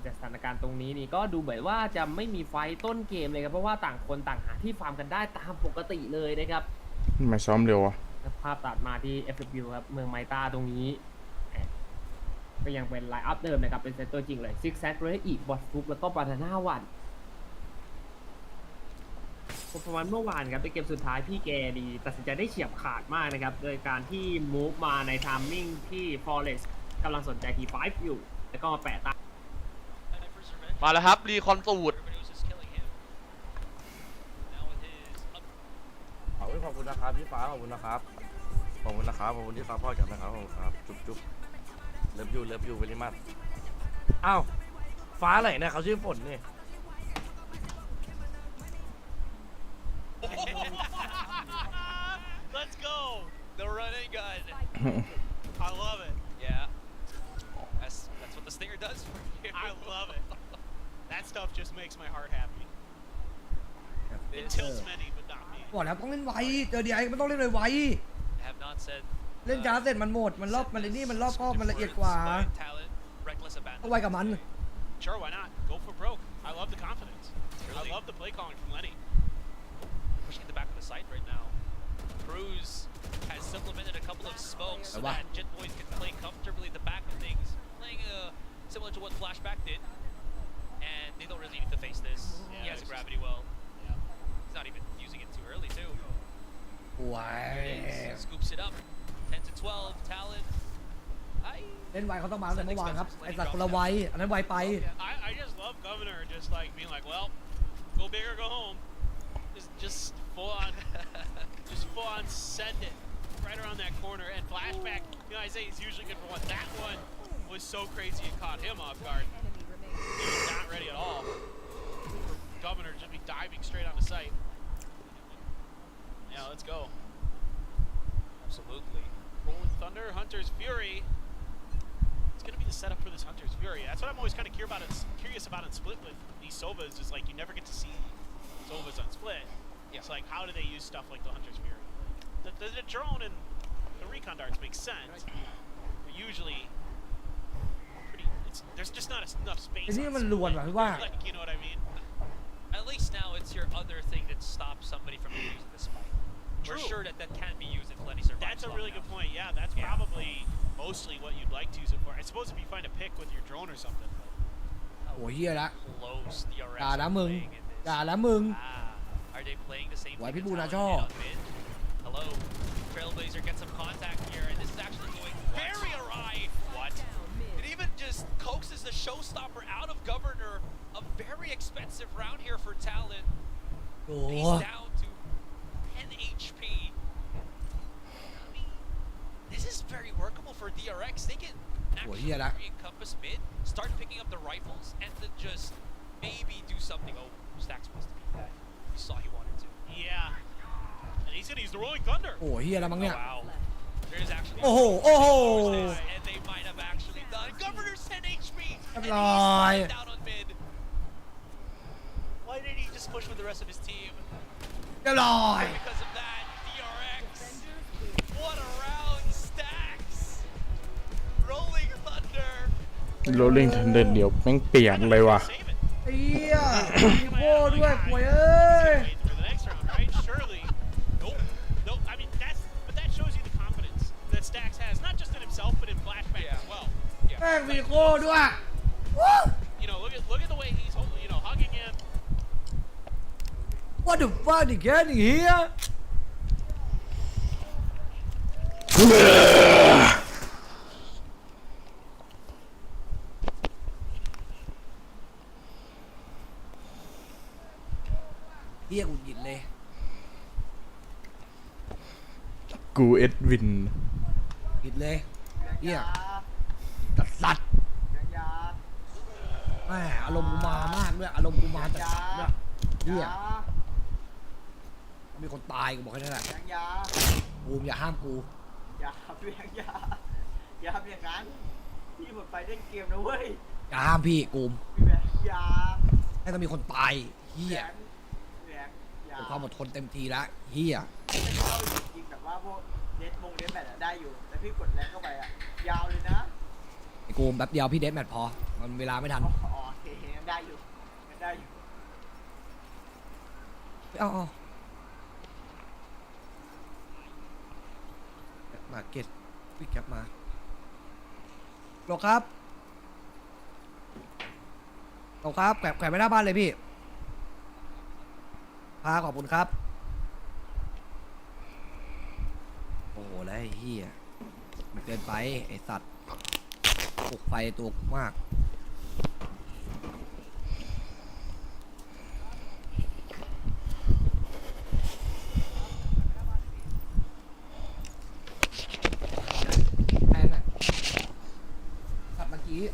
จากสถานการณ์ตรงนี้นี่ก็ดูเหมือนว่าจะไม่มีไฟต้นเกมเลยครับเพราะว่าต่างคนต่างหาที่ฟาร์มกันได้ตามปกติเลยนะครับ ไม่ซ้อมเร็วอ่ะ ภาพตัดมาที่ FW ครับเมืองไมต้าตรงนี้ก็ยังเป็นไลน์อัพเดิมนะครับเป็นเซตตัวจริงเลยซิกแซกเรย์อีกบอสฟุกแล้วก็บานาน่าวันประมาณเมื่อวานครับเป็นเกมสุดท้ายพี่แกดีตัดสินใจได้เฉียบขาดมากนะครับโดยการที่มูฟมาในไทมิ่งที่ฟอเรสกำลังสนใจที5อยู่แล้วก็มาแปะตา มาแล้วครับรีคอนสูตร ขอบคุณนะครับพี่ฟ้าขอบคุณนะครับขอบคุณนะครับขอบคุณที่ซัพพอร์ตกันนะครับขอบคุณครับจุ๊บเลิฟยูเวลิมัสอ้าวฟ้าไหนเนี่ยเขาชื่อฝนนี่ let's go. The running gun. I love it. Yeah. That's what the stinger does for you. I love it. That stuff just makes my heart happy. It tilts many, but not me. บอกแล้วต้องเล่นไวเจอดีไอมันต้องเล่นเลยไว Have not said. เล่นช้าเสร็จมันหมดมันรอบมันนี่มันรอบครอบมันละเอียดกว่า Talent, reckless ต้อง abandon. ไวกับมัน Sure, why not? Go for broke. I love the confidence. I love the play calling from Lenny. Pushing at the back of the site right now. Cruz has supplemented a couple of smokes so that Jet Boys can play comfortably at the back of things. Playing similar to what Flashback did. And they don't really need to face this. He has a gravity well. He's not even using it too early too. ไว Scoops it up. 10 to 12. Talon. เล่นไวเขาต้องมาตั้งแต่เมื่อวานครับไอ้สัตว์คนละไวอันนั้นไวไป I just love Governor just like being like, well, go big or go home. Just full on send it right around that corner and flashback. You know, I say he's usually good for one. That one was so crazy it caught him off guard. He was not ready at all. For Governor just be diving straight on the site. Yeah, let's go. Absolutely. Rolling Thunder, Hunter's Fury. It's gonna be the setup for this Hunter's Fury. That's what I'm always kind of curious about in Split with these Sovas. Is like you never get to see Sovas on Split. Yeah. It's like how do they use stuff like the Hunter's Fury? The drone and the recon darts make sense. But usually, there's just not enough space. นี่มันล้วนว่ะพี่ว่า Like, you know what I mean? At least now it's your other thing that stops somebody from using the spike. We're True. sure that can be used if Lenny survives. That's a really good point. Yeah, that's probably mostly what you'd like to use it for. I suppose if you find a pick with your drone or something. โอ้ยเฮียละ Close DRX ด่าแล้วมึง playing in this. ด่าแล้วมึง Are they playing the same ไหว thing พี่ as บูนา Talon ชอบ did on mid? Hello. Trailblazer gets some contact here, and this is actually going very awry. What? It even just coaxes the showstopper out of Governor. A very expensive round here for Talon. He's down to 10 HP. I mean, this is very workable for DRX. They can naturally re-encompass mid, start picking up the rifles, and then just maybe do something. Oh, Stack's supposed to be dead. You saw he wanted to. Yeah. And he's gonna use the Rolling Thunder. โอ้เฮียแล้วมั้งเนี่ย Wow. There's actually โอ้โหโอ้โห and they might have actually done. Governor's 10 HP. เรียบร้อย Down on mid. Why did he just push with the rest of his team? เรียบร้อย Because of that, DRX. What a round, Stacks. Rolling Thunder. Rolling Thunder เดี๋ยวแม่งเปลี่ยนเลยว่ะ เฮียมีโบ้ด้วยป่วยเอ้ย For the next round, right? Surely. Nope. I mean, but that shows you the confidence that Stacks has, not just in himself, but in Flashback as well. แม่งมีโก้ด้วย You know, look at the way he's, hugging him. What the fuck is getting here เฮียกูหยิบเลย กูเอ็ดวิน หยิบเลยเฮียจัดสัตว์แม่อารมณ์กูมามากด้วยอารมณ์กูมาจัดสัตว์ด้วยเฮียมีคนตายกูบอกแค่นั้นแหละกูอย่าห้ามกู อย่าครับพี่อย่าทำอย่างนั้นพี่หมดไปเล่นเกมนะเว้ย อย่าห้ามพี่กู พี่แบงค์อย่า ให้ต้องมีคนตายเฮีย แบงค์อย่า ความอดทนเต็มทีละเฮีย เข้าจริงๆแบบว่าพวกเดทแมทได้อยู่แต่พี่กดแรงเข้าไปอะยาวเลยนะ ไอ้กูแป๊บเดียวพี่เดทแมทพอมันเวลาไม่ทัน อ๋อโอเคได้อยู่ได้อยู่ เอามาเก็ตพี่แคปมาโลครับโลครับแขวนไว้หน้าบ้านเลยพี่พาขอบคุณครับโอ้โหแล้วไอ้เหี้ยมันเกินไปไอ้สัตว์ปลุกไฟตัวกูมาก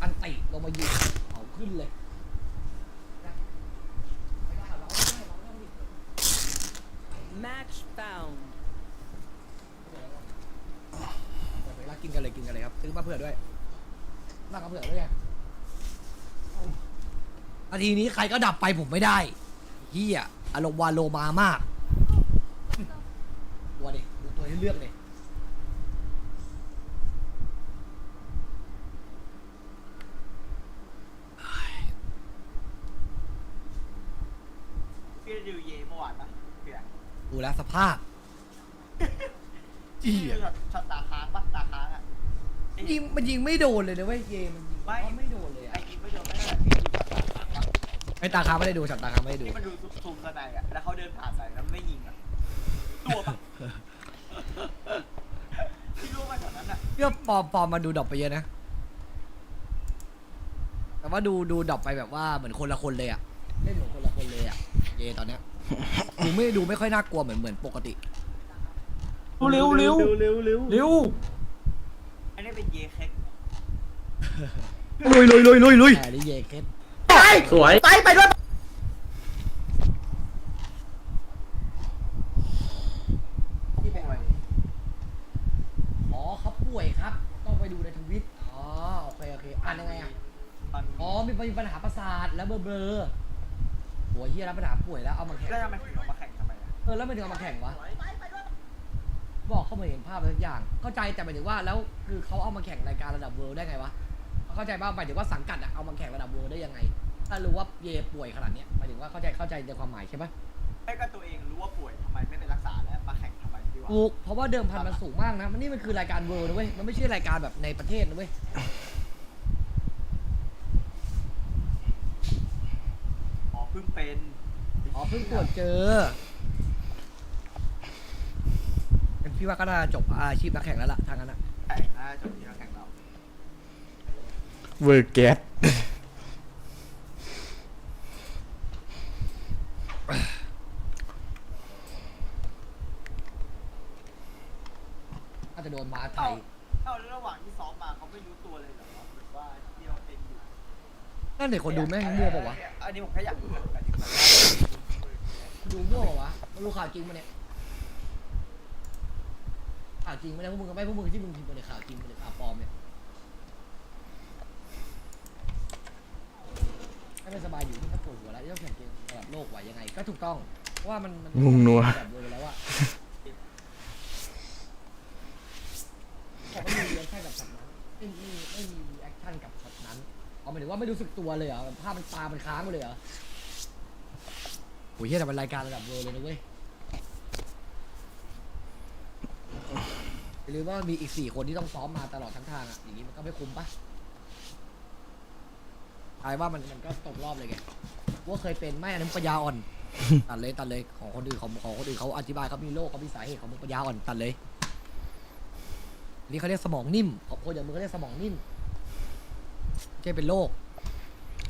อันติลงมายิงเขาขึ้นเลย Match found เวลากินกันเลยครับซื้อมาเผื่อด้วยมาเผื่อด้วยไงนาทีนี้ใครก็ดับไปผมไม่ได้เฮียอารมณ์วาโลมามากตัวดิดูตัวให้เลือกเลยพี่ได้ดูเยเมื่อวานปะพี่แบงค์ ดูแลสภาพจี้ ช็อตตาค้างปะตาค้างอะ ยิงมันยิงไม่โดนเลยนะเว้ยเยมันยิงไม่โดนเลยอะ ไอ้ยิงไม่โดนไม่ได้พี่ดูช็อตตาค้างปะ ไอ้ตาค้างไม่ได้ดูช็อตตาค้างไม่ได้ดู ที่มันดูซูมกันในอะแล้วเขาเดินผ่านไปแล้วไม่ยิงอะตัวปะพี่รู้มาจากนั้นอะ เพื่อปอมมาดูดรอปไปเยอะนะแต่ว่าดูดรอปไปแบบว่าเหมือนคนละคนเลยอะเล่นเหมือนคนละคนเลยอะเยตอนเนี้ยดูไม่ค่อยน่ากลัวเหมือนปกติเร็วอันนี้เป็นเยเค็ก ลุยแต่นี่เยเค็ดสวยไปด้วยที่เป็นอะไรอ๋อเขาป่วยครับต้องไปดูในทวิตอ๋อโอเคอ่านยังไงอ่ะอ๋อมีปัญหาประสาทแล้วเบลอโหัวเฮียรับปัญหาป่วยแล้วเอามาแข่ง แล้วทำไมถึงเอามาแข่งทำไมอะ แล้วไม่ถึงเอามาแข่งวะบอกเขามาเห็นภาพอะไรทุกอย่างเข้าใจแต่หมายถึงว่าแล้วคือเขาเอามาแข่งรายการระดับเวิลด์ได้ไงวะเข้าใจบ้างหมายถึงว่าสังกัดอะเอามาแข่งระดับเวิลด์ได้ยังไงถ้ารู้ว่าเยป่วยขนาดเนี้ยหมายถึงว่าเข้าใจในความหมายใช่ปะ ไอ้ก็ตัวเองรู้ว่าป่วยทำไมไม่ไปรักษาแล้วมาแข่งทำไมดีวะ ถูกเพราะว่าเดิมพันมันสูงมากนะนี่มันคือรายการเวิลด์นะเว้ยมันไม่ใช่รายการแบบในประเทศนะเว้ย อ๋อเพิ่งเป็น เพิ่งตรวจเจอพี่ว่าก็น่าจบอาชีพนักแข่งแล้วล่ะทางนั้นนะ แข่งนะจบที่เราแข่งเรา เวอร์แก๊ส น่าจะโดนมาไทย แล้วระหว่างที่ซ้อมมาเขาไม่รู้ตัวเลยเหรอแบบว่าเดียวเป็นอยู่ นั่นเด็กคนดูแม่งมั่วเปล่าวะ อันนี้ผมแค่อยากรู้เหมือนกัน ดูมั่วเปล่าวะมันรู้ข่าวจริงปะเนี่ยข่าวจริงไม่ได้พวกมึงไม่พวกมึงที่มึงพิมพ์มาในข่าวจริงมาในข่าวปลอมเนี่ยไม่สบายอยู่ที่มันปวดหัวแล้วที่ต้องแข่งเกมระดับโลกไหวยังไงก็ถูกต้องเพราะว่ามัน งงนัว แบบเดียวแล้วอะไม่มีรีแอคชั่นกับช็อตนั้นไม่มีรีแอคชั่นกับช็อตนั้นเอาหมายถึงว่าไม่รู้สึกตัวเลยเหรอภาพมันตามันค้างไปเลยเหรอโอ้ยเฮียแต่เป็นรายการระดับโลกเลยนะเว้ยหรือว่ามีอีก4 คนที่ต้องซ้อมมาตลอดทั้งทางอะอย่างนี้มันก็ไม่คุ้มปะกลายว่ามันก็ตกรอบเลยไงว่าเคยเป็นไม่อันนั้นปัญญาอ่อน ตัดเลยของคนอื่นของคนอื่นเขาอธิบายเขามีโรคเขามีสาเหตุของมึงปัญญาอ่อนตัดเลยนี่เขาเรียกสมองนิ่มของคนอย่างมึงเขาเรียกสมองนิ่มเจ๊เป็นโรค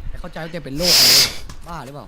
แต่เข้าใจว่าเจ๊เป็นโรคเลยบ้าหรือเปล่า